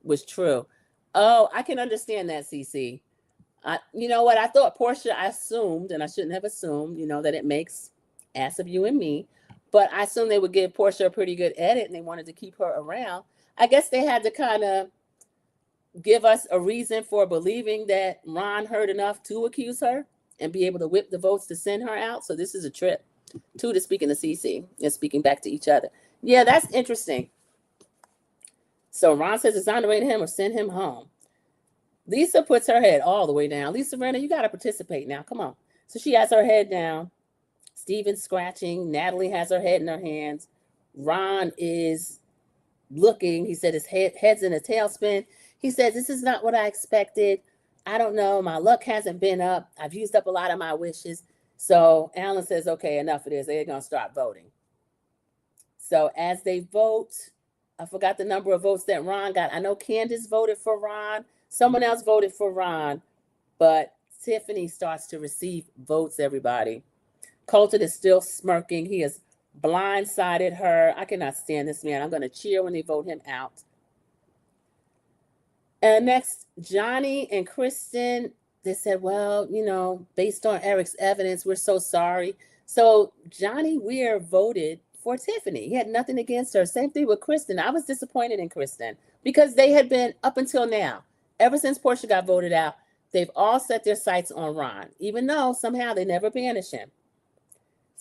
was true. Oh, I can understand that, Cece. You know what? I thought Portia, I assumed, and I shouldn't have assumed, that it makes ass of you and me, but I assumed they would give Portia a pretty good edit and they wanted to keep her around. I guess they had to kind of give us a reason for believing that Ron heard enough to accuse her and be able to whip the votes to send her out. So this is a trip. Two to speaking to Cece and speaking back to each other. Yeah, that's interesting. So Ron says exonerate him or send him home. Lisa puts her head all the way down. Lisa Renner, you got to participate now. Come on. So she has her head down. Steven's scratching. Natalie has her head in her hands. Ron is looking. He said his head's in a tailspin. He said, this is not what I expected. I don't know. My luck hasn't been up. I've used up a lot of my wishes. So Alan says, okay, enough of this. They're going to start voting. So as they vote, I forgot the number of votes that Ron got. I know Candace voted for Ron. Someone else voted for Ron. But Tiffany starts to receive votes, everybody. Colton is still smirking. He has blindsided her. I cannot stand this man. I'm going to cheer when they vote him out. And next, Johnny and Kristen, they said, well, based on Eric's evidence, we're so sorry. So Johnny Weir voted for Tiffany. He had nothing against her. Same thing with Kristen. I was disappointed in Kristen because they had been, up until now, ever since Portia got voted out, they've all set their sights on Ron, even though somehow they never banish him.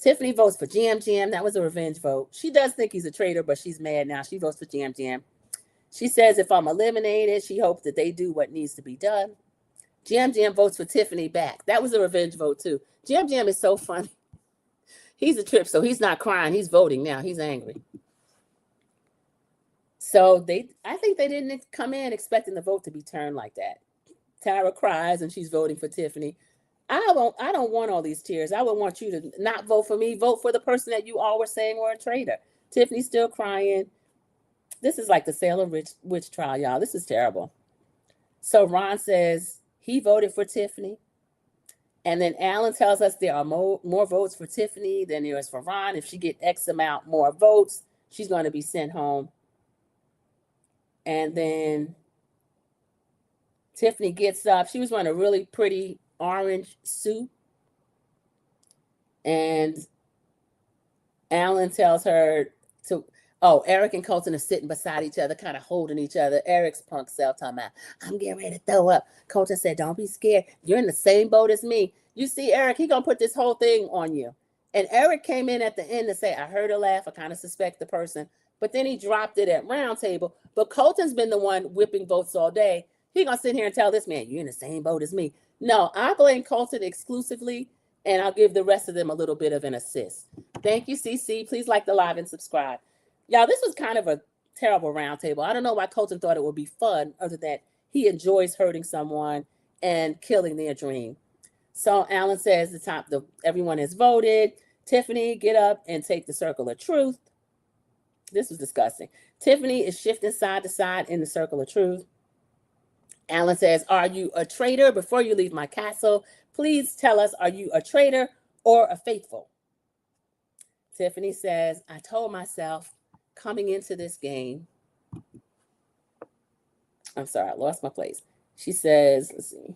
Tiffany votes for Jam Jam. That was a revenge vote. She does think he's a traitor, but she's mad now. She votes for Jam Jam. She says if I'm eliminated, she hopes that they do what needs to be done. Jam Jam votes for Tiffany back. That was a revenge vote too. Jam Jam is so funny. He's a trip, so he's not crying. He's voting now. He's angry. So I think they didn't come in expecting the vote to be turned like that. Tara cries and she's voting for Tiffany. I don't want all these tears. I would want you to not vote for me. Vote for the person that you all were saying were a traitor. Tiffany's still crying. This is like the Salem witch trial, y'all. This is terrible. So Ron says he voted for Tiffany. And then Alan tells us there are more votes for Tiffany than there is for Ron. If she get X amount more votes, she's going to be sent home. And then Tiffany gets up. She was wearing a really pretty orange suit. And Alan tells her to, oh, Eric and Colton are sitting beside each other, kind of holding each other. Eric's punk self talking about, I'm getting ready to throw up. Colton said, don't be scared. You're in the same boat as me. You see, Eric, he gonna put this whole thing on you. And Eric came in at the end to say, I heard her laugh. I kind of suspect the person. But then he dropped it at round table. But Colton's been the one whipping votes all day. He gonna sit here and tell this man, you're in the same boat as me. No, I blame Colton exclusively, and I'll give the rest of them a little bit of an assist. Thank you, CC. Please like the live and subscribe. Y'all, this was kind of a terrible roundtable. I don't know why Colton thought it would be fun, other than he enjoys hurting someone and killing their dream. So Alan says everyone has voted. Tiffany, get up and take the circle of truth. This was disgusting. Tiffany is shifting side to side in the circle of truth. Alan says, are you a traitor? Before you leave my castle, please tell us, are you a traitor or a faithful? Tiffany says, I told myself coming into this game. I'm sorry, I lost my place. She says, let's see.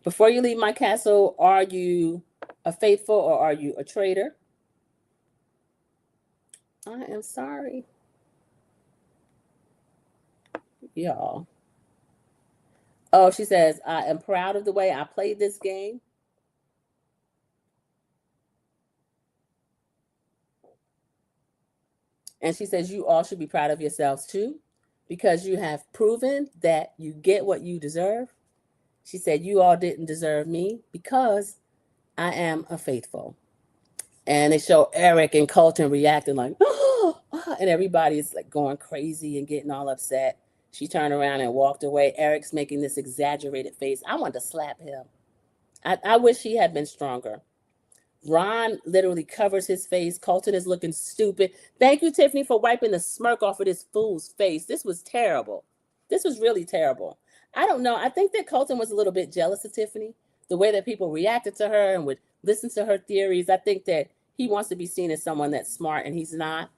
Before you leave my castle, are you a faithful or are you a traitor? I am sorry. Y'all. Oh, she says, I am proud of the way I played this game. And she says, you all should be proud of yourselves too, because you have proven that you get what you deserve. She said, you all didn't deserve me because I am a faithful. And they show Eric and Colton reacting like, oh, and everybody's like going crazy and getting all upset. She turned around and walked away. Eric's making this exaggerated face. I wanted to slap him. I wish he had been stronger. Ron literally covers his face. Colton is looking stupid. Thank you, Tiffany, for wiping the smirk off of this fool's face. This was terrible. This was really terrible. I don't know. I think that Colton was a little bit jealous of Tiffany, the way that people reacted to her and would listen to her theories. I think that he wants to be seen as someone that's smart, and he's not,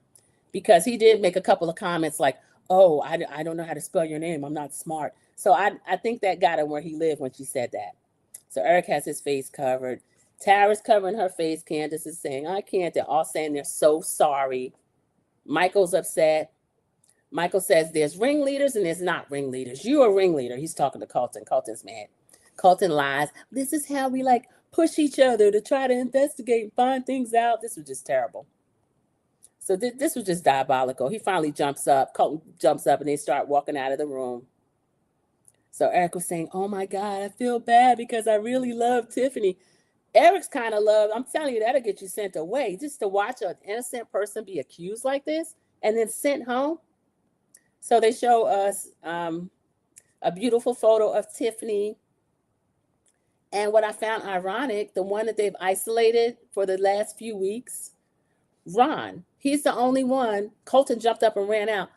because he did make a couple of comments like, oh, I don't know how to spell your name. I'm not smart. So I think that got him where he lived when she said that. So Eric has his face covered. Tara's covering her face. Candace is saying, I can't. They're all saying they're so sorry. Michael's upset. Michael says there's ringleaders and there's not ringleaders. You're a ringleader. He's talking to Colton. Colton's mad. Colton lies. This is how we like push each other to try to investigate and find things out. This was just terrible. So this was just diabolical. He finally jumps up. Colton jumps up and they start walking out of the room. So Eric was saying, oh my God, I feel bad because I really love Tiffany. Eric's kind of love, I'm telling you, that'll get you sent away. Just to watch an innocent person be accused like this and then sent home. So they show us a beautiful photo of Tiffany. And what I found ironic, the one that they've isolated for the last few weeks, Ron, he's the only one. Colton jumped up and ran out.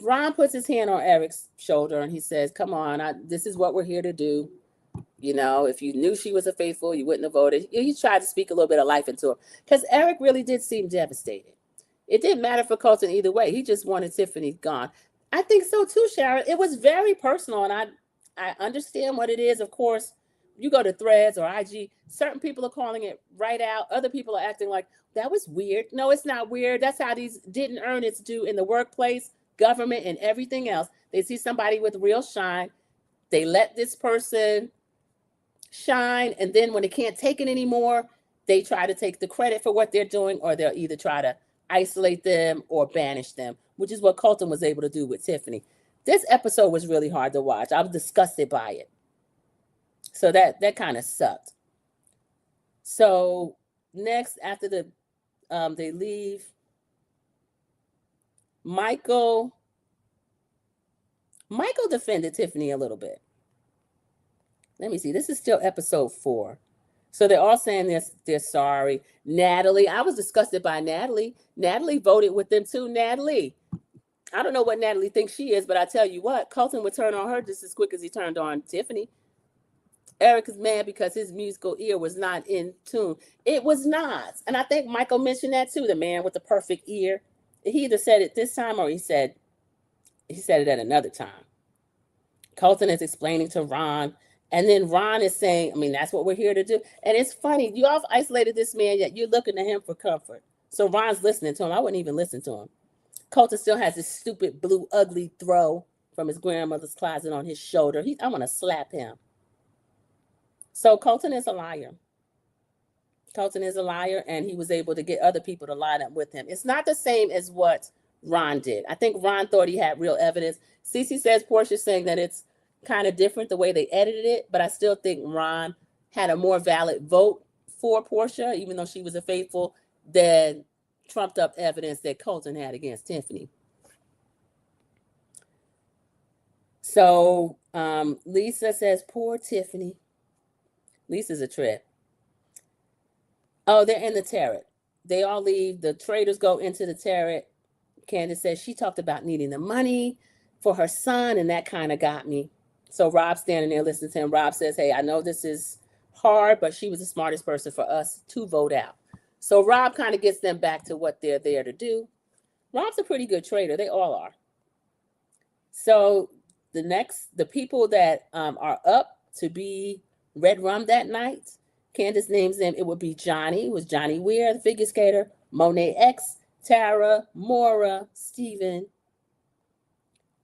Ron puts his hand on Eric's shoulder and he says, come on, this is what we're here to do. You know, if you knew she was a faithful, you wouldn't have voted. He tried to speak a little bit of life into her because Eric really did seem devastated. It didn't matter for Colton either way. He just wanted Tiffany gone. I think so too, Sharon. It was very personal, and I understand what it is. Of course, you go to Threads or IG, certain people are calling it right out. Other people are acting like that was weird. No, it's not weird. That's how these didn't earn its due in the workplace, government, and everything else. They see somebody with real shine. They let this person shine, and then when they can't take it anymore, they try to take the credit for what they're doing, or they'll either try to isolate them or banish them, which is what Colton was able to do with Tiffany. This episode was really hard to watch. I was disgusted by it. So that kind of sucked. So next, after they leave, Michael defended Tiffany a little bit. Let me see. This is still episode 4. So they're all saying they're sorry. Natalie, I was disgusted by Natalie. Natalie voted with them too. Natalie, I don't know what Natalie thinks she is, but I tell you what, Colton would turn on her just as quick as he turned on Tiffany. Eric is mad because his musical ear was not in tune. It was not. And I think Michael mentioned that too, the man with the perfect ear. He either said it this time or he said it at another time. Colton is explaining to Ron And then Ron is saying, I mean, that's what we're here to do. And it's funny, you all isolated this man, yet you're looking to him for comfort. So Ron's listening to him. I wouldn't even listen to him. Colton still has this stupid blue ugly throw from his grandmother's closet on his shoulder. I'm going to slap him. So Colton is a liar. Colton is a liar, and he was able to get other people to line up with him. It's not the same as what Ron did. I think Ron thought he had real evidence. Cece says Portia's saying that it's kind of different the way they edited it, but I still think Ron had a more valid vote for Portia, even though she was a faithful, than trumped up evidence that Colton had against Tiffany. So Lisa says, poor Tiffany. Lisa's a trip. Oh, they're in the turret. They all leave. The traders go into the turret. Candace says she talked about needing the money for her son, and that kind of got me. So Rob's standing there listening to him. Rob says, hey, I know this is hard, but she was the smartest person for us to vote out. So Rob kind of gets them back to what they're there to do. Rob's a pretty good trader. They all are. So the people that are up to be Red Rum that night, Candace names them. It would be Johnny, was Johnny Weir, the figure skater, Monet X, Tara, Maura, Steven.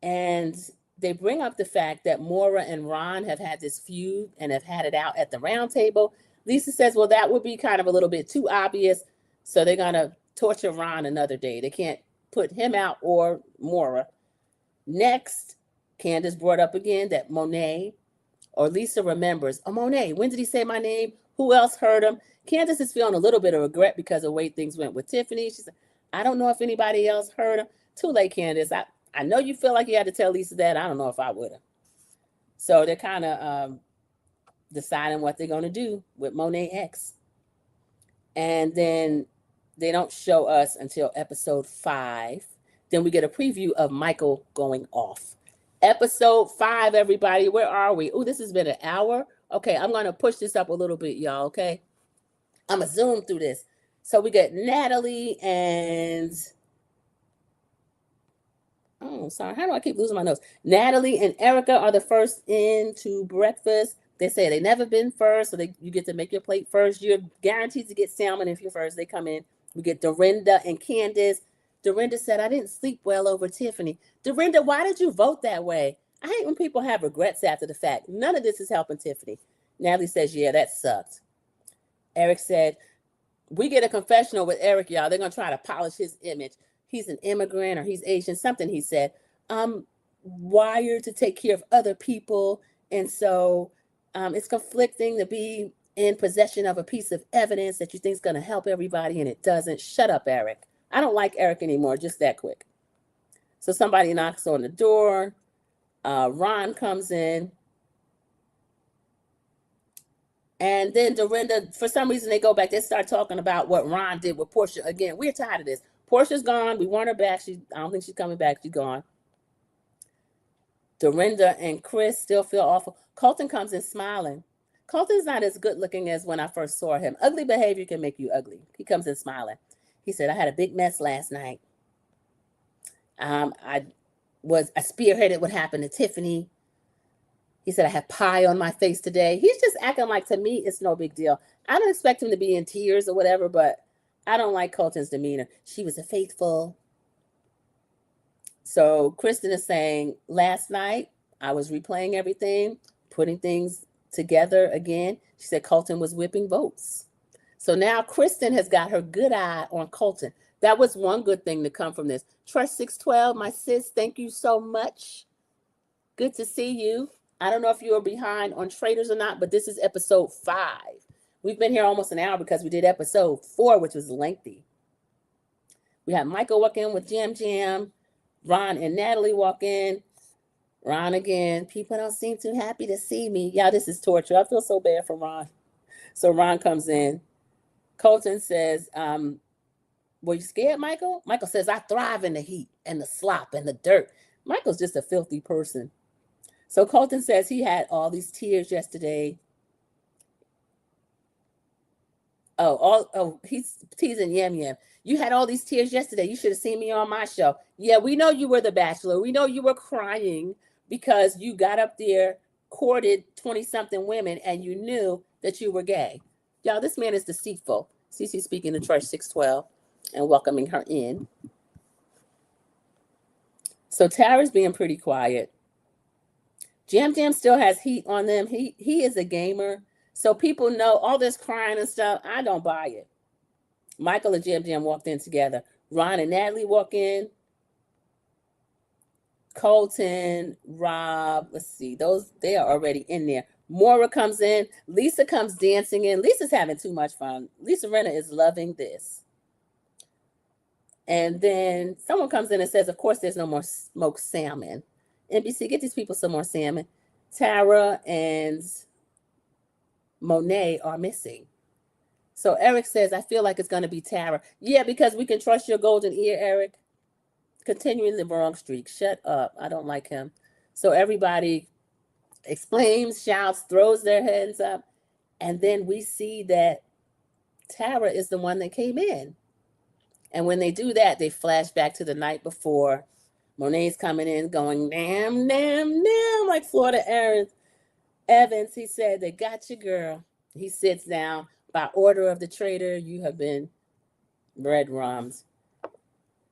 And they bring up the fact that Maura and Ron have had this feud and have had it out at the round table. Lisa says, well, that would be kind of a little bit too obvious. So they're going to torture Ron another day. They can't put him out or Maura. Next, Candace brought up again that Monet, or Lisa remembers, oh, Monet, when did he say my name? Who else heard him? Candace is feeling a little bit of regret because of the way things went with Tiffany. She said, I don't know if anybody else heard him. Too late, Candace. I know you feel like you had to tell Lisa that. I don't know if I would have. So they're kind of deciding what they're going to do with Monet X. And then they don't show us until episode 5. Then we get a preview of Michael going off. Episode 5, everybody. Where are we? Oh, this has been an hour. Okay, I'm going to push this up a little bit, y'all, okay? I'm going to zoom through this. So we got Natalie and... Oh, sorry. How do I keep losing my notes? Natalie and Erica are the first into breakfast. They say they never been first, so you get to make your plate first. You're guaranteed to get salmon if you're first. They come in. We get Dorinda and Candace. Dorinda said, I didn't sleep well over Tiffany. Dorinda, why did you vote that way? I hate when people have regrets after the fact. None of this is helping Tiffany. Natalie says, yeah, that sucked. Eric said, we get a confessional with Eric, y'all. They're going to try to polish his image. He's an immigrant or he's Asian, something he said. I'm wired to take care of other people. And so it's conflicting to be in possession of a piece of evidence that you think is going to help everybody and it doesn't. Shut up, Eric. I don't like Eric anymore, just that quick. So somebody knocks on the door. Ron comes in. And then Dorinda, for some reason, they go back. They start talking about what Ron did with Portia. Again, we're tired of this. Portia's gone. We want her back. I don't think she's coming back. She's gone. Dorinda and Chris still feel awful. Colton comes in smiling. Colton's not as good looking as when I first saw him. Ugly behavior can make you ugly. He comes in smiling. He said, I had a big mess last night. I spearheaded what happened to Tiffany. He said, I have pie on my face today. He's just acting like, to me, it's no big deal. I don't expect him to be in tears or whatever, but I don't like Colton's demeanor. She was a faithful. So Kristen is saying, last night, I was replaying everything, putting things together again. She said Colton was whipping votes. So now Kristen has got her good eye on Colton. That was one good thing to come from this. Trust 612, my sis, thank you so much. Good to see you. I don't know if you are behind on Traders or not, but this is episode 5. We've been here almost an hour because we did episode 4, which was lengthy. We had Michael walk in with Jam Jam. Ron and Natalie walk in. Ron again. People don't seem too happy to see me. Yeah, this is torture. I feel so bad for Ron. So Ron comes in. Colton says, were you scared, Michael? Michael says, I thrive in the heat and the slop and the dirt. Michael's just a filthy person. So Colton says he had all these tears yesterday. He's teasing Yam Yam. You had all these tears yesterday. You should have seen me on my show. Yeah, we know you were the Bachelor. We know you were crying because you got up there courted 20-something women and you knew that you were gay. Y'all, this man is deceitful. Cece speaking to Church 612 and welcoming her in. So Tara's being pretty quiet. Jam Jam still has heat on them. He is a gamer. So people know all this crying and stuff. I don't buy it. Michael and Jam Jam walked in together. Ron and Natalie walk in. Colton, Rob, let's see, those, they are already in there. Maura comes in. Lisa comes dancing in. Lisa's having too much fun. Lisa Renna is loving this. And then someone comes in and says, of course, there's no more smoked salmon. NBC, get these people some more salmon. Tara and Monet are missing. So Eric says, I feel like it's going to be Tara. Yeah, because we can trust your golden ear, Eric. Continuing the wrong streak. Shut up. I don't like him. So everybody exclaims, shouts, throws their hands up. And then we see that Tara is the one that came in. And when they do that, they flash back to the night before. Monet's coming in going, damn, damn, damn, like Florida Evans. He said, they got you, girl. He sits down. By order of the traitor, you have been breadcrumbs.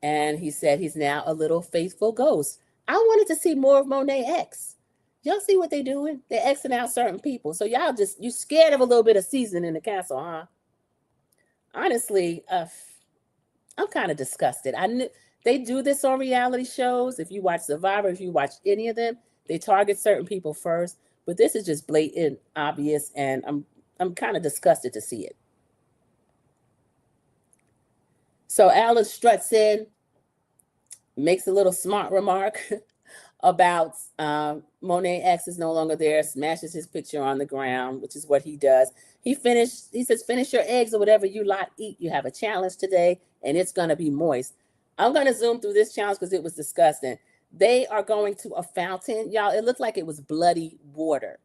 And he said he's now a little faithful ghost. I wanted to see more of Monet X. Y'all see what they're doing? They're Xing out certain people. So y'all just, you scared of a little bit of season in the castle, huh? Honestly, I'm kind of disgusted. I knew they do this on reality shows. If you watch Survivor, if you watch any of them, they target certain people first. But this is just blatant, obvious, and I'm kind of disgusted to see it. So Alan struts in, makes a little smart remark about Monet X is no longer there, smashes his picture on the ground, which is what he does. He says, finish your eggs or whatever you lot eat. You have a challenge today, and it's going to be moist. I'm going to zoom through this challenge because it was disgusting. They are going to a fountain. Y'all, it looked like it was bloody water.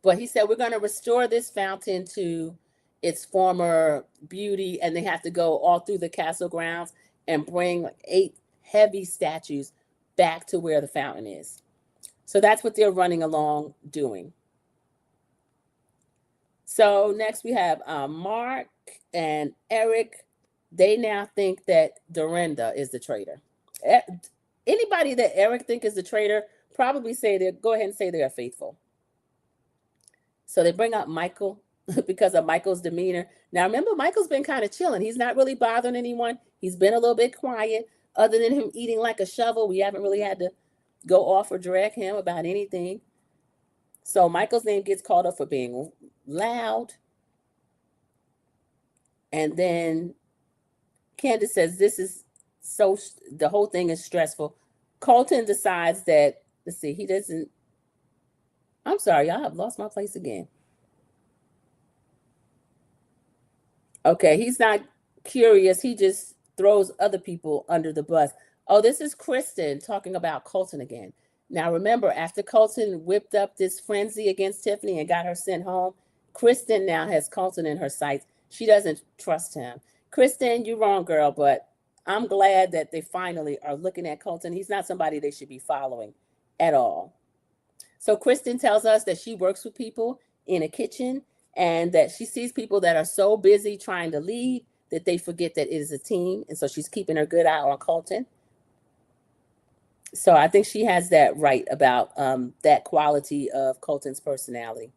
But he said, we're going to restore this fountain to its former beauty, and they have to go all through the castle grounds and bring like 8 heavy statues back to where the fountain is. So that's what they're running along doing. So next we have Mark and Eric. They now think that Dorinda is the traitor. Anybody that Eric think is the traitor, probably go ahead and say they are faithful. So they bring up Michael because of Michael's demeanor. Now, remember, Michael's been kind of chilling. He's not really bothering anyone. He's been a little bit quiet. Other than him eating like a shovel, we haven't really had to go off or drag him about anything. So Michael's name gets called up for being loud. And then Candace says, the whole thing is stressful. Colton decides that, let's see, I'm sorry, y'all, I've lost my place again. Okay, he's not curious. He just throws other people under the bus. Oh, this is Kristen talking about Colton again. Now, remember, after Colton whipped up this frenzy against Tiffany and got her sent home, Kristen now has Colton in her sights. She doesn't trust him. Kristen, you're wrong, girl, but I'm glad that they finally are looking at Colton. He's not somebody they should be following at all. So Kristen tells us that she works with people in a kitchen and that she sees people that are so busy trying to lead that they forget that it is a team. And so she's keeping her good eye on Colton. So I think she has that right about that quality of Colton's personality.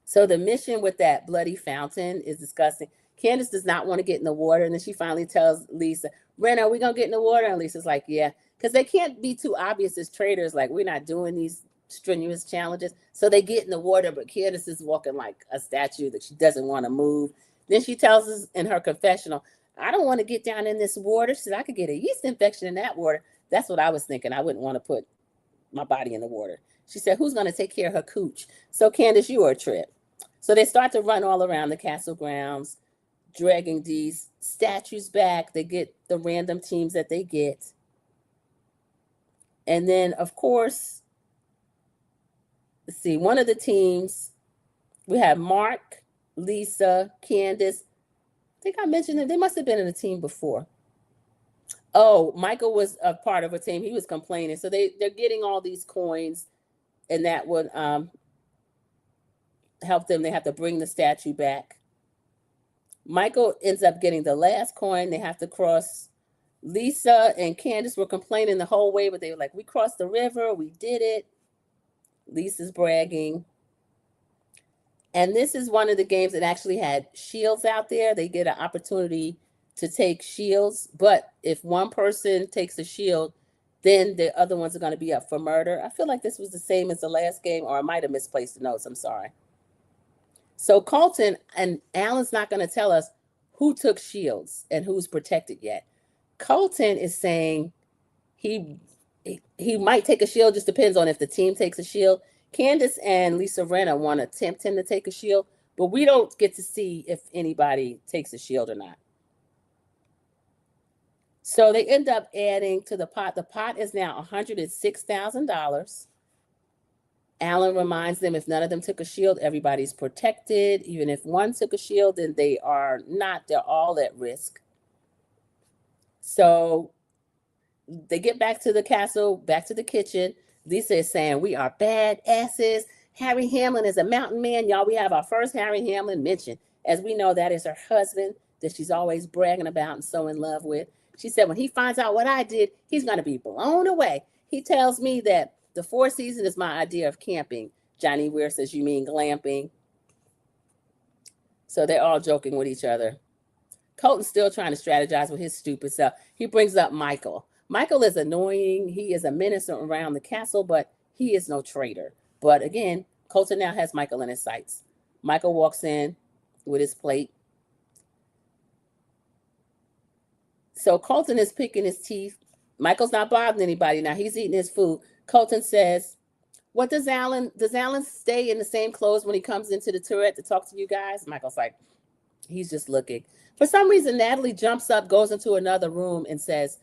So the mission with that bloody fountain is disgusting. Candace does not want to get in the water. And then she finally tells Lisa, Ren, are we going to get in the water? And Lisa's like, yeah, because they can't be too obvious as traders. Like, we're not doing these strenuous challenges. So they get in the water, but Candace is walking like a statue that she doesn't want to move. Then she tells us in her confessional, I don't want to get down in this water. She said, I could get a yeast infection in that water. That's what I was thinking. I wouldn't want to put my body in the water. She said, who's going to take care of her cooch? So Candace, you are a trip. So they start to run all around the castle grounds, dragging these statues back. They get the random teams that they get. And then, of course, let's see, one of the teams, we have Mark, Lisa, Candace. I think I mentioned that they must have been in a team before. Oh, Michael was a part of a team. He was complaining. So they're getting all these coins and that would help them. They have to bring the statue back. Michael ends up getting the last coin. They have to cross. Lisa and Candace were complaining the whole way, but they were like, we crossed the river, we did it. Lisa's bragging. And this is one of the games that actually had shields out there. They get an opportunity to take shields, but if one person takes a shield, then the other ones are going to be up for murder. I feel like this was the same as the last game, or I might have misplaced the notes. I'm sorry. So Colton, and Alan's not going to tell us who took shields and who's protected yet. Colton is saying he might take a shield, just depends on if the team takes a shield. Candace and Lisa Renna want to tempt him to take a shield, but we don't get to see if anybody takes a shield or not. So they end up adding to the pot. The pot is now $106,000. Alan reminds them if none of them took a shield, everybody's protected. Even if one took a shield, then they are not. They're all at risk. So they get back to the castle, back to the kitchen. Lisa is saying, we are bad asses. Harry Hamlin is a mountain man. Y'all, we have our first Harry Hamlin mention. As we know, that is her husband that she's always bragging about and so in love with. She said, when he finds out what I did, he's going to be blown away. He tells me that the Four Seasons is my idea of camping. Johnny Weir says, you mean glamping? So they're all joking with each other. Colton's still trying to strategize with his stupid self. He brings up Michael. Michael is annoying. He is a menace around the castle, but he is no traitor. But again, Colton now has Michael in his sights. Michael walks in with his plate. So Colton is picking his teeth. Michael's not bothering anybody now. He's eating his food. Colton says, what does Alan stay in the same clothes when he comes into the turret to talk to you guys? Michael's like, he's just looking. For some reason, Natalie jumps up, goes into another room and says,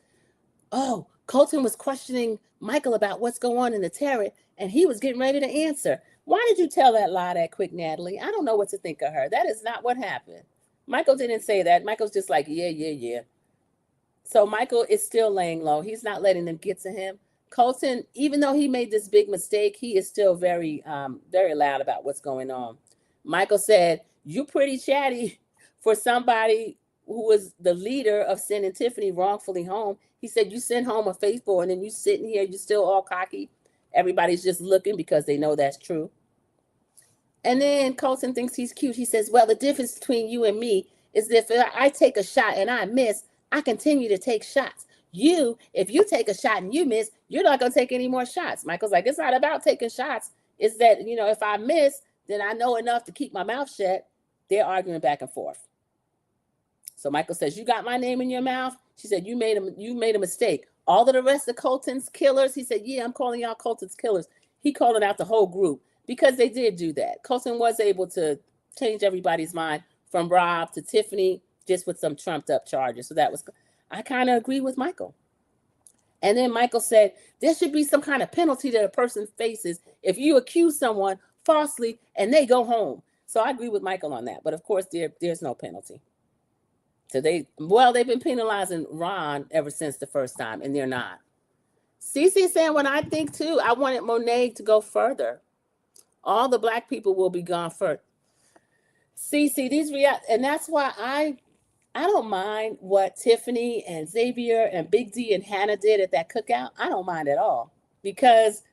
oh, Colton was questioning Michael about what's going on in the turret, and he was getting ready to answer. Why did you tell that lie that quick, Natalie? I don't know what to think of her. That is not what happened. Michael didn't say that. Michael's just like, yeah. So Michael is still laying low. He's not letting them get to him. Colton, even though he made this big mistake, he is still very loud about what's going on. Michael said, you pretty chatty for somebody who was the leader of sending Tiffany wrongfully home. He said, you sent home a faithful and then you sitting here, you still all cocky. Everybody's just looking because they know that's true. And then Colton thinks he's cute. He says, well, the difference between you and me is that if I take a shot and I miss, I continue to take shots. If you take a shot and you miss, you're not going to take any more shots. Michael's like, it's not about taking shots. It's that, if I miss, then I know enough to keep my mouth shut. They're arguing back and forth. So Michael says, you got my name in your mouth? She said, you made a mistake. All of the rest of Colton's killers, he said, yeah, I'm calling out Colton's killers. He calling out the whole group because they did do that. Colton was able to change everybody's mind from Rob to Tiffany just with some trumped up charges. So I kind of agree with Michael. And then Michael said, there should be some kind of penalty that a person faces if you accuse someone falsely and they go home. So I agree with Michael on that. But of course, there's no penalty. So they've been penalizing Ron ever since the first time, and they're not. Cece saying, what I think too, I wanted Monet to go further. All the Black people will be gone first. Cece, and that's why I don't mind what Tiffany and Xavier and Big D and Hannah did at that cookout. I don't mind at all because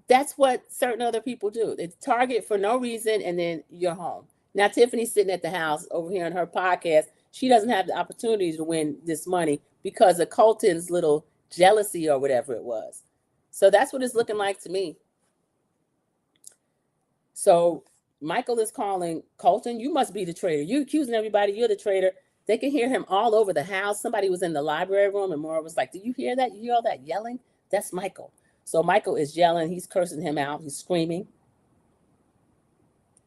that's what certain other people do. They target for no reason and then you're home. Now, Tiffany's sitting at the house over here on her podcast. She doesn't have the opportunity to win this money because of Colton's little jealousy or whatever it was. So that's what it's looking like to me. So Michael is calling Colton, you must be the traitor. You're accusing everybody you're the traitor. They can hear him all over the house. Somebody was in the library room and Maura was like, do you hear that? You hear all that yelling? That's Michael. So Michael is yelling. He's cursing him out. He's screaming.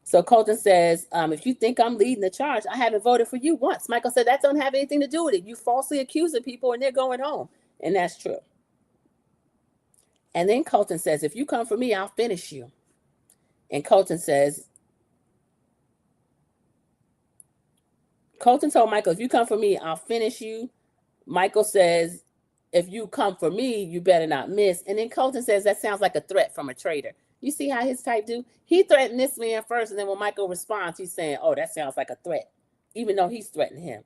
So Colton says, if you think I'm leading the charge, I haven't voted for you once. Michael said, that don't have anything to do with it. You falsely accusing people and they're going home. And that's true. And then Colton says, if you come for me, I'll finish you. And Colton told Michael, if you come for me, I'll finish you. Michael says, if you come for me, you better not miss. And then Colton says that sounds like a threat from a traitor. You see how his type do? He threatened this man first, and then when Michael responds, he's saying, oh, that sounds like a threat, even though he's threatening him.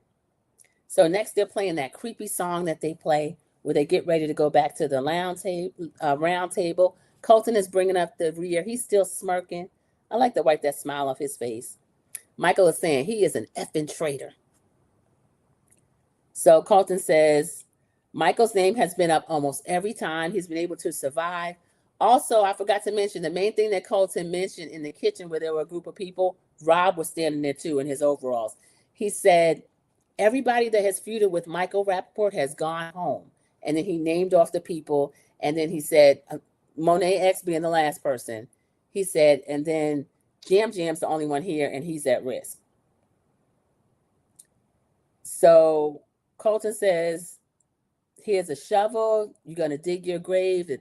So next they're playing that creepy song that they play where they get ready to go back to the round table. Colton is bringing up the rear. He's still smirking. I like to wipe that smile off his face. Michael is saying he is an effing traitor. So Colton says, Michael's name has been up almost every time he's been able to survive. Also, I forgot to mention the main thing that Colton mentioned in the kitchen where there were a group of people, Rob was standing there too in his overalls. He said, everybody that has feuded with Michael Rappaport has gone home. And then he named off the people. And then he said, Monet X being the last person. He said, and then Jam's the only one here and he's at risk. So Colton says, here's a shovel. You're going to dig your grave. We're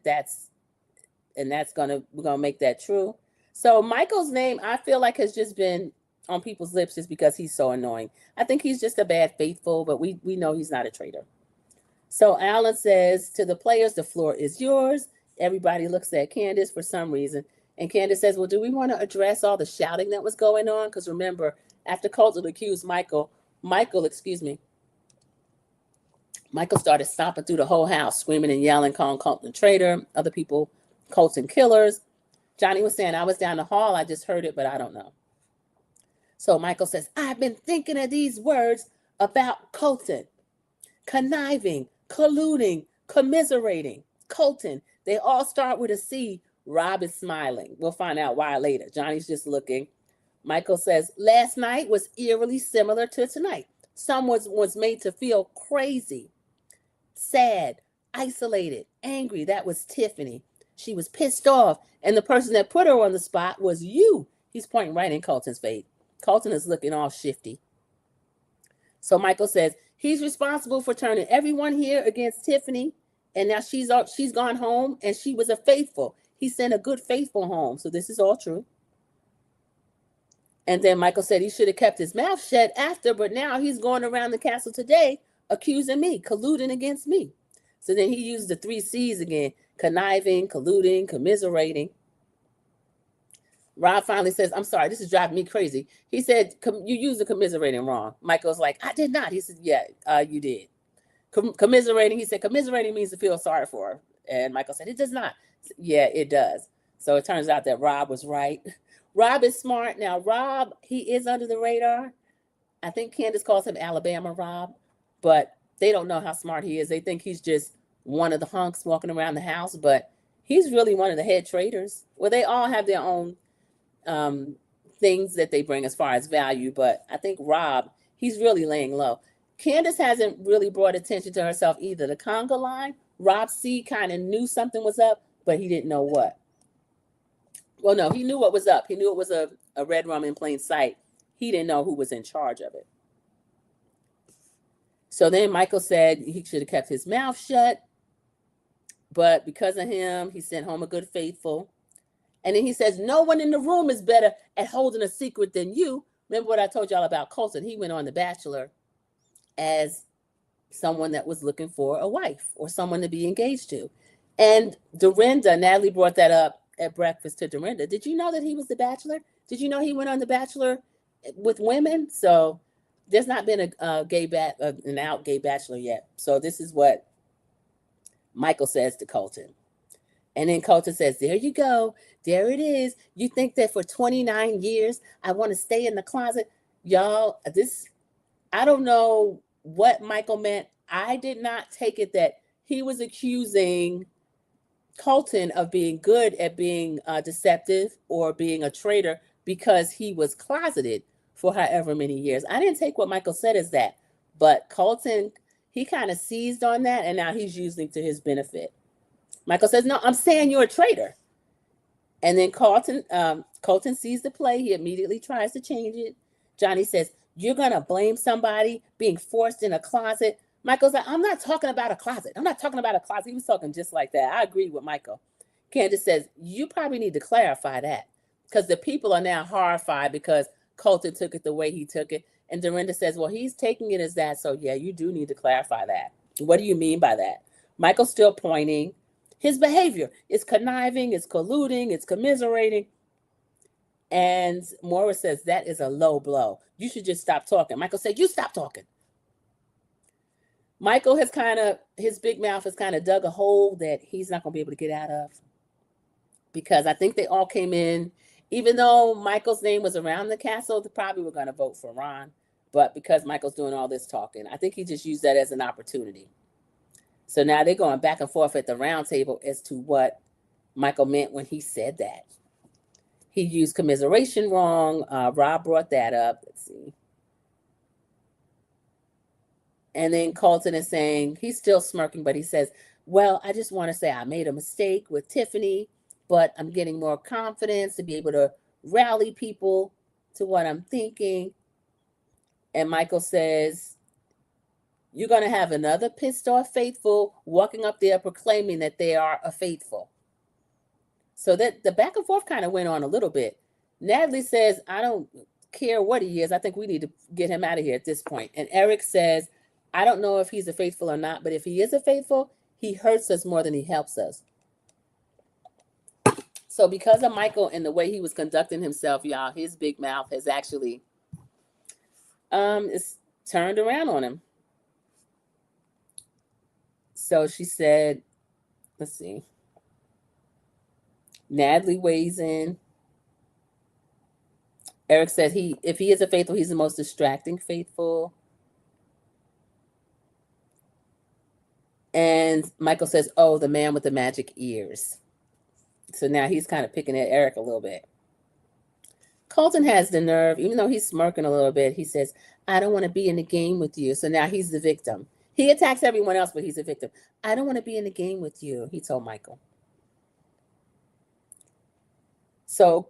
going to make that true. So Michael's name, I feel like, has just been on people's lips just because he's so annoying. I think he's just a bad faithful, but we know he's not a traitor. So Alan says to the players, the floor is yours. Everybody looks at Candace for some reason. And Candace says, well, do we want to address all the shouting that was going on? Because remember, after Colton accused Michael started stomping through the whole house, screaming and yelling, calling Colton a traitor. Other people, Colton killers. Johnny was saying, I was down the hall. I just heard it, but I don't know. So Michael says, I've been thinking of these words about Colton. Conniving, colluding, commiserating. Colton. They all start with a C. Rob is smiling. We'll find out why later. Johnny's just looking. Michael says, last night was eerily similar to tonight. Someone was made to feel crazy, sad, isolated, angry. That was Tiffany. She was pissed off. And the person that put her on the spot was you. He's pointing right in Colton's face. Colton is looking all shifty. So Michael says, he's responsible for turning everyone here against Tiffany. And now she's gone home and she was a faithful. He sent a good faithful home. So this is all true. And then Michael said he should have kept his mouth shut after, but now he's going around the castle today accusing me, colluding against me. So then he used the 3 C's again, conniving, colluding, commiserating. Rob finally says, I'm sorry, this is driving me crazy. He said, you used the commiserating wrong. Michael's like, I did not. He said, yeah, you did. Commiserating, he said, commiserating means to feel sorry for her. And Michael said, it does not. Yeah, it does. So it turns out that Rob was right. Rob is smart. Now, Rob, he is under the radar. I think Candace calls him Alabama Rob, but they don't know how smart he is. They think he's just one of the hunks walking around the house, but he's really one of the head traders. Well, they all have their own things that they bring as far as value, but I think Rob, he's really laying low. Candace hasn't really brought attention to herself either. The conga line, Rob C kind of knew something was up, but he didn't know what. Well, no, he knew what was up. He knew it was a red rum in plain sight. He didn't know who was in charge of it. So then Michael said he should have kept his mouth shut, but because of him, he sent home a good faithful. And then he says, no one in the room is better at holding a secret than you. Remember what I told y'all about Colton? He went on The Bachelor as someone that was looking for a wife or someone to be engaged to. And Dorinda, Natalie brought that up at breakfast to Dorinda. Did you know that he was The Bachelor? Did you know he went on The Bachelor with women? So there's not been an out gay bachelor yet. So this is what Michael says to Colton. And then Colton says, there you go. There it is. You think that for 29 years, I want to stay in the closet? Y'all, I don't know what Michael meant. I did not take it that he was accusing Colton of being good at being deceptive or being a traitor because he was closeted for however many years. I didn't take what Michael said as that. But Colton, he kind of seized on that, and now he's using it to his benefit. Michael says, no, I'm saying you're a traitor. And then Colton sees the play. He immediately tries to change it. Johnny says, you're going to blame somebody being forced in a closet. Michael's like, I'm not talking about a closet. I'm not talking about a closet. He was talking just like that. I agree with Michael. Candace says, you probably need to clarify that because the people are now horrified because Colton took it the way he took it. And Dorinda says, well, he's taking it as that. So, yeah, you do need to clarify that. What do you mean by that? Michael's still pointing. His behavior is conniving, it's colluding, it's commiserating. And Morris says, that is a low blow. You should just stop talking. Michael said, you stop talking. Michael has his big mouth has kind of dug a hole that he's not going to be able to get out of. Because I think they all came in, even though Michael's name was around the castle, they probably were going to vote for Ron. But because Michael's doing all this talking, I think he just used that as an opportunity. So now they're going back and forth at the round table as to what Michael meant when he said that. He used commiseration wrong. Rob brought that up. Let's see. And then Colton is saying, he's still smirking, but he says, well, I just want to say I made a mistake with Tiffany, but I'm getting more confidence to be able to rally people to what I'm thinking. And Michael says, you're going to have another pissed off faithful walking up there proclaiming that they are a faithful. So that the back and forth kind of went on a little bit. Natalie says, I don't care what he is. I think we need to get him out of here at this point. And Eric says, I don't know if he's a faithful or not, but if he is a faithful, he hurts us more than he helps us. So because of Michael and the way he was conducting himself, y'all, his big mouth has actually it's turned around on him. So she said, let's see. Natalie weighs in. Eric said if he is a faithful, he's the most distracting faithful. And Michael says, oh, the man with the magic ears. So now he's kind of picking at Eric a little bit. Colton has the nerve, even though he's smirking a little bit, he says, I don't want to be in the game with you. So now he's the victim. He attacks everyone else, but he's a victim. I don't want to be in the game with you, he told Michael. So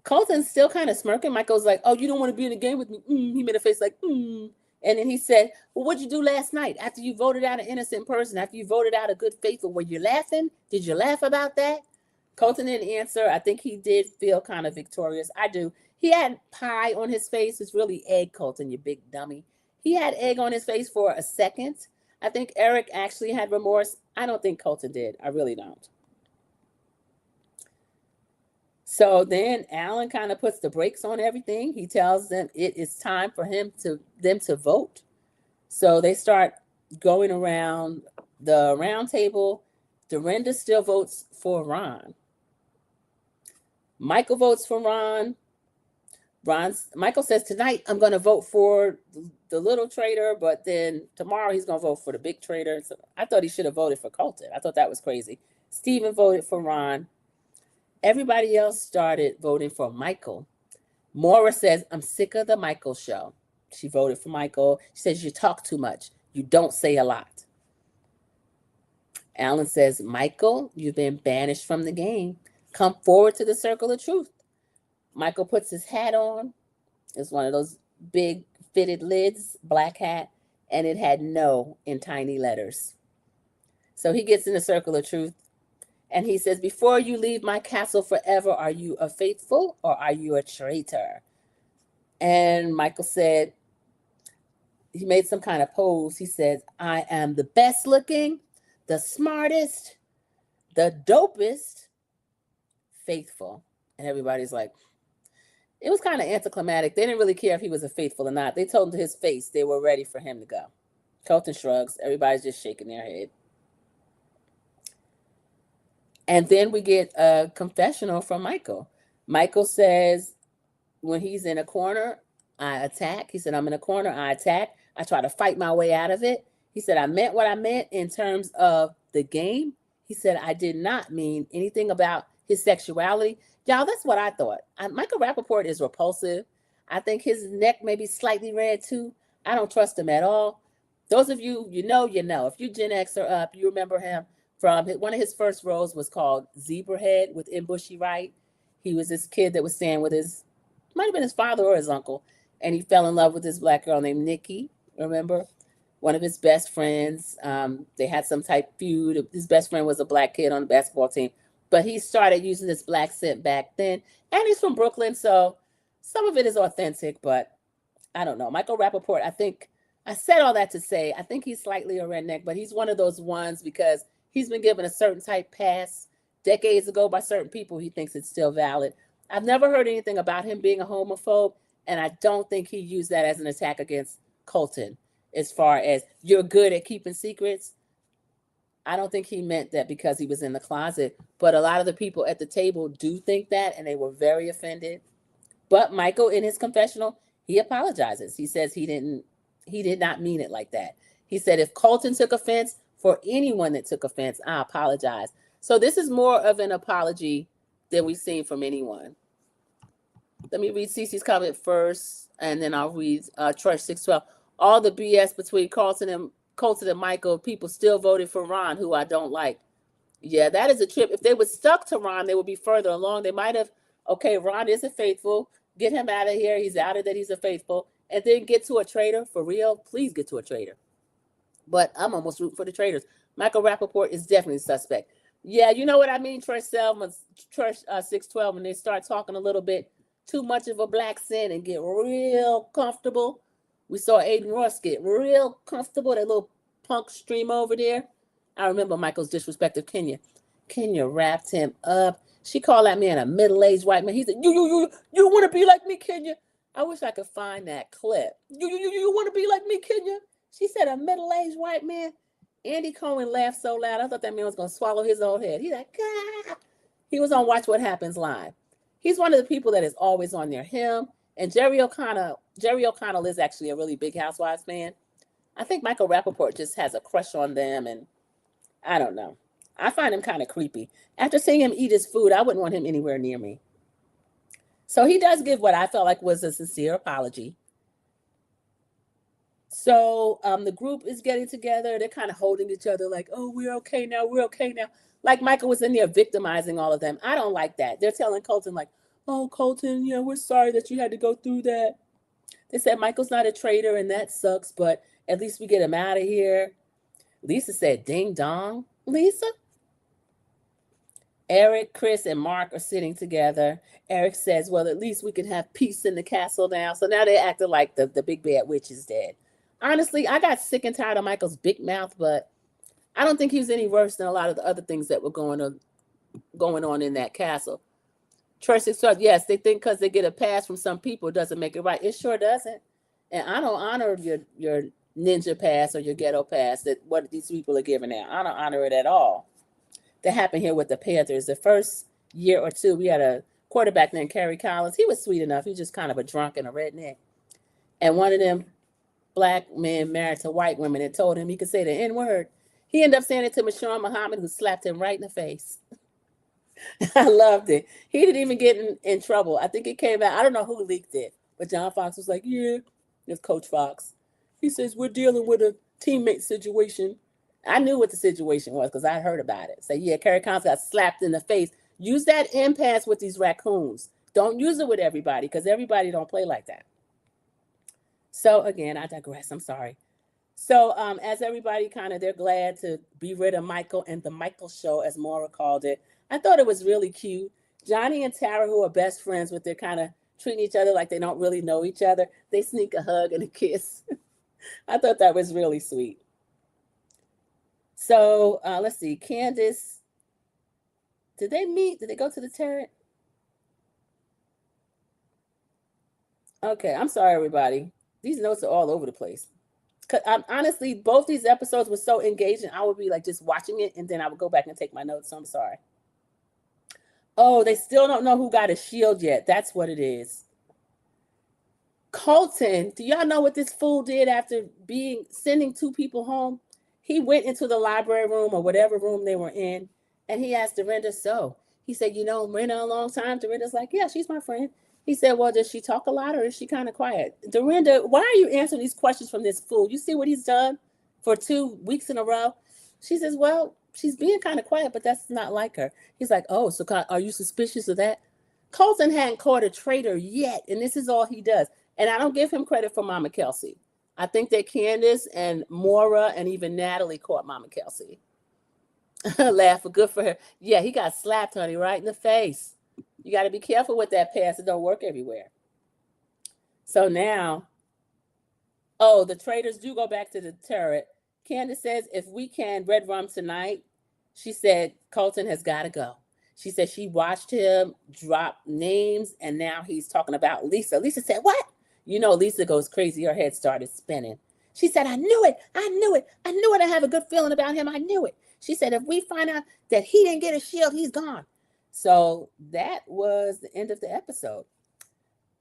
Colton's still kind of smirking. Michael's like, oh, you don't want to be in the game with me? He made a face like, And then he said, well, what'd you do last night after you voted out an innocent person, after you voted out a good faithful? Were you laughing? Did you laugh about that? Colton didn't answer. I think he did feel kind of victorious. I do. He had pie on his face. It's really egg, Colton, you big dummy. He had egg on his face for a second. I think Eric actually had remorse. I don't think Colton did. I really don't. So then Alan kind of puts the brakes on everything. He tells them it is time for them to vote. So they start going around the round table. Dorinda still votes for Ron. Michael votes for Ron. Michael says, tonight I'm going to vote for the little traitor, but then tomorrow he's going to vote for the big traitor. So I thought he should have voted for Colton. I thought that was crazy. Stephen voted for Ron. Everybody else started voting for Michael. Maura says, I'm sick of the Michael show. She voted for Michael. She says, you talk too much. You don't say a lot. Alan says, Michael, you've been banished from the game. Come forward to the circle of truth. Michael puts his hat on. It's one of those big fitted lids, black hat, and it had no in tiny letters. So he gets in the circle of truth. And he says, before you leave my castle forever, are you a faithful or are you a traitor? And Michael said, he made some kind of pose. He says, I am the best looking, the smartest, the dopest, faithful. And everybody's like, it was kind of anticlimactic. They didn't really care if he was a faithful or not. They told him to his face they were ready for him to go. Colton shrugs. Everybody's just shaking their head. And then we get a confessional from Michael. Michael says, when he's in a corner, I attack. He said, I'm in a corner, I attack. I try to fight my way out of it. He said, I meant what I meant in terms of the game. He said, I did not mean anything about his sexuality. Y'all, that's what I thought. Michael Rappaport is repulsive. I think his neck may be slightly red too. I don't trust him at all. Those of you, you know. If you Gen X are up, you remember him from one of his first roles was called Zebrahead with M. Bushy Wright. He was this kid that was staying with might have been his father or his uncle, and he fell in love with this black girl named Nikki, remember? One of his best friends. They had some type feud. His best friend was a black kid on the basketball team, but he started using this black scent back then, and he's from Brooklyn, so some of it is authentic, but I don't know. Michael Rappaport, I think I said all that to say, I think he's slightly a redneck, but he's one of those ones because he's been given a certain type pass decades ago by certain people. He thinks it's still valid. I've never heard anything about him being a homophobe, and I don't think he used that as an attack against Colton. As far as you're good at keeping secrets, I don't think he meant that because he was in the closet. But a lot of the people at the table do think that, and they were very offended. But Michael, in his confessional, he apologizes. He says he did not mean it like that. He said, if Colton took offense, for anyone that took offense, I apologize. So this is more of an apology than we've seen from anyone. Let me read Cece's comment first, and then I'll read Trush 612. All the BS between Colton and Michael, people still voted for Ron, who I don't like. Yeah, that is a trip. If they were stuck to Ron, they would be further along. They might have, okay, Ron is a faithful. Get him out of here. He's outed that he's a faithful. And then get to a traitor. For real, please get to a traitor. But I'm almost rooting for the traitors. Michael Rappaport is definitely a suspect. Yeah, you know what I mean, Trush 612, when they start talking a little bit too much of a black sin and get real comfortable. We saw Aiden Ross get real comfortable, that little punk stream over there. I remember Michael's disrespect of Kenya. Kenya wrapped him up. She called that man a middle-aged white man. He said, you want to be like me, Kenya? I wish I could find that clip. You want to be like me, Kenya? She said a middle-aged white man. Andy Cohen laughed so loud, I thought that man was going to swallow his own head. He's like, ah. He was on Watch What Happens Live. He's one of the people that is always on there. Him and Jerry O'Connell is actually a really big Housewives fan. I think Michael Rappaport just has a crush on them, and I don't know. I find him kind of creepy. After seeing him eat his food, I wouldn't want him anywhere near me. So he does give what I felt like was a sincere apology. So the group is getting together. They're kind of holding each other like, oh, we're okay now. We're okay now. Like Michael was in there victimizing all of them. I don't like that. They're telling Colton like, oh, Colton, yeah, we're sorry that you had to go through that. They said Michael's not a traitor and that sucks, but at least we get him out of here. Lisa said, ding dong. Lisa? Eric, Chris, and Mark are sitting together. Eric says, well, at least we can have peace in the castle now. So now they're acting like the big bad witch is dead. Honestly, I got sick and tired of Michael's big mouth, but I don't think he was any worse than a lot of the other things that were going on in that castle. Church itself, yes, they think because they get a pass from some people, it doesn't make it right. It sure doesn't. And I don't honor your ninja pass or your ghetto pass, that what these people are giving out. I don't honor it at all. That happened here with the Panthers. The first year or two, we had a quarterback named Kerry Collins. He was sweet enough. He was just kind of a drunk and a redneck. And one of them black men married to white women and told him he could say the N-word. He ended up saying it to Mashawn Muhammad, who slapped him right in the face. I loved it. He didn't even get in trouble. I think it came out. I don't know who leaked it, but John Fox was like, yeah, it's Coach Fox. He says, we're dealing with a teammate situation. I knew what the situation was because I heard about it. So, yeah, Kerry Collins got slapped in the face. Use that impasse with these raccoons. Don't use it with everybody because everybody don't play like that. So, again, I digress. I'm sorry. So, as everybody they're glad to be rid of Michael and the Michael show, as Maura called it. I thought it was really cute. Johnny and Tara, who are best friends, but they're kind of treating each other like they don't really know each other. They sneak a hug and a kiss. I thought that was really sweet. So let's see. Candace, did they meet? Did they go to the turret? Okay, I'm sorry, everybody. These notes are all over the place. Honestly, both these episodes were so engaging. I would be like just watching it, and then I would go back and take my notes. So I'm sorry. Oh, they still don't know who got a shield yet. That's what it is. Colton, do y'all know what this fool did after sending two people home? He went into the library room or whatever room they were in, and he asked Dorinda, so he said, you know Miranda a long time? Dorinda's like, yeah, she's my friend. He said, well, does she talk a lot or is she kind of quiet? Dorinda, why are you answering these questions from this fool? You see what he's done for 2 weeks in a row? She says, well, she's being kind of quiet, but that's not like her. He's like, oh, so are you suspicious of that? Colton hadn't caught a traitor yet, and this is all he does. And I don't give him credit for Mama Kelsey. I think that Candace and Maura and even Natalie caught Mama Kelsey. Laugh, good for her. Yeah, he got slapped, honey, right in the face. You got to be careful with that pass. It don't work everywhere. So now, Oh, the traders do go back to the turret. Candace says, if we can red rum tonight, she said Colton has got to go. She said she watched him drop names, and now he's talking about Lisa. Lisa said, what? You know, Lisa goes crazy. Her head started spinning. She said, I knew it. I knew it. I knew it. I have a good feeling about him. I knew it. She said, if we find out that he didn't get a shield, he's gone. So that was the end of the episode.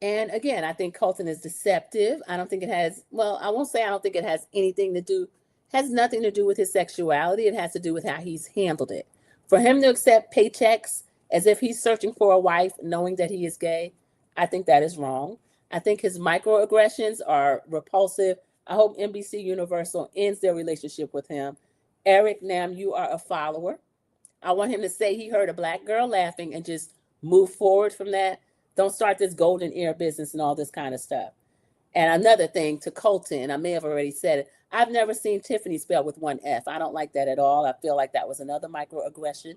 And again, I think Colton is deceptive. I don't think it has, well, I won't say I don't think it has anything to do, has nothing to do with his sexuality. It has to do with how he's handled it. For him to accept paychecks as if he's searching for a wife, knowing that he is gay, I think that is wrong. I think his microaggressions are repulsive. I hope NBC Universal ends their relationship with him. Eric Nam, you are a follower. I want him to say he heard a black girl laughing and just move forward from that. Don't start this golden ear business and all this kind of stuff. And another thing to Colton, I may have already said it, I've never seen Tiffany spelled with one F. I don't like that at all. I feel like that was another microaggression.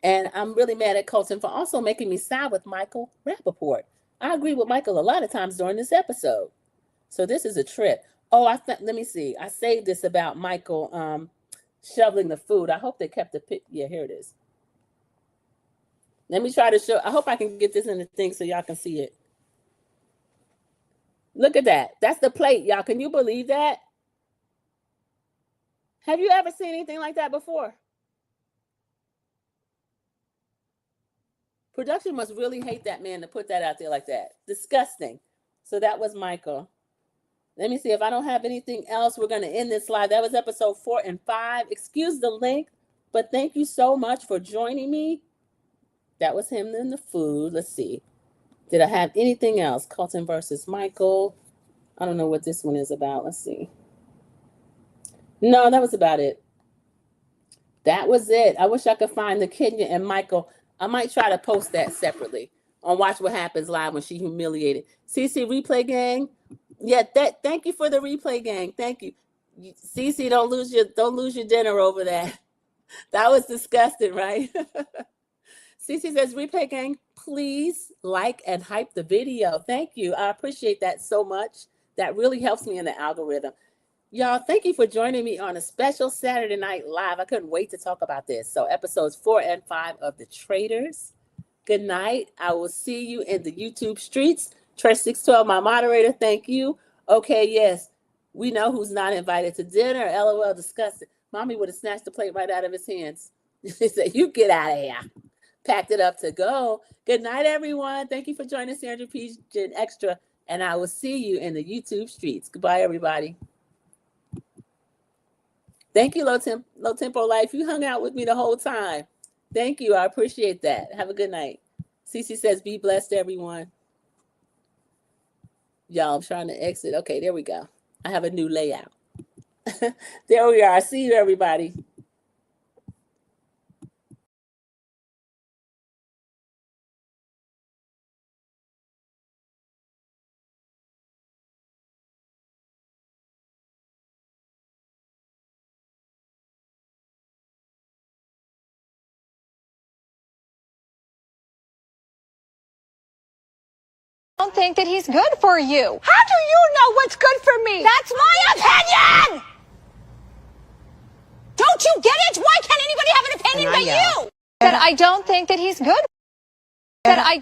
And I'm really mad at Colton for also making me side with Michael Rappaport. I agree with Michael a lot of times during this episode. So this is a trip. Oh, let me see. I saved this about Michael shoveling the food. I hope they kept the pic. Yeah, here it is. Let me try to show. I hope I can get this in the thing so y'all can see it. Look at that. That's the plate, y'all. Can you believe that? Have you ever seen anything like that before? Production must really hate that man to put that out there like that. Disgusting. So that was Michael. Let me see if I don't have anything else. We're going to end this live. That was episode 4 and 5. Excuse the length, but thank you so much for joining me. That was him in the food. Let's see. Did I have anything else? Colton versus Michael. I don't know what this one is about. Let's see. No, that was about it. That was it. I wish I could find the Kenya and Michael. I might try to post that separately on Watch What Happens Live when she humiliated. CC Replay Gang. Yeah, thank you for the replay gang. Thank you. CC, don't lose your dinner over that. That was disgusting, right? CC says, replay gang, please like and hype the video. Thank you. I appreciate that so much. That really helps me in the algorithm. Y'all, thank you for joining me on a special Saturday Night Live. I couldn't wait to talk about this. So episodes 4 and 5 of The Traders. Good night. I will see you in the YouTube streets. Trish612, my moderator, thank you. Okay, yes, we know who's not invited to dinner. LOL, disgusting. Mommy would have snatched the plate right out of his hands. She said, you get out of here. Packed it up to go. Good night, everyone. Thank you for joining Sandra P. Gen Extra, and I will see you in the YouTube streets. Goodbye, everybody. Thank you, Low Tempo Life. You hung out with me the whole time. Thank you. I appreciate that. Have a good night. Cece says, be blessed, everyone. Y'all, I'm trying to exit. Okay, there we go. I have a new layout. There we are. See you, everybody. Don't think that he's good for you. How do you know what's good for me? That's my opinion! Don't you get it? Why can't anybody have an opinion but you? That I don't think that he's good. That I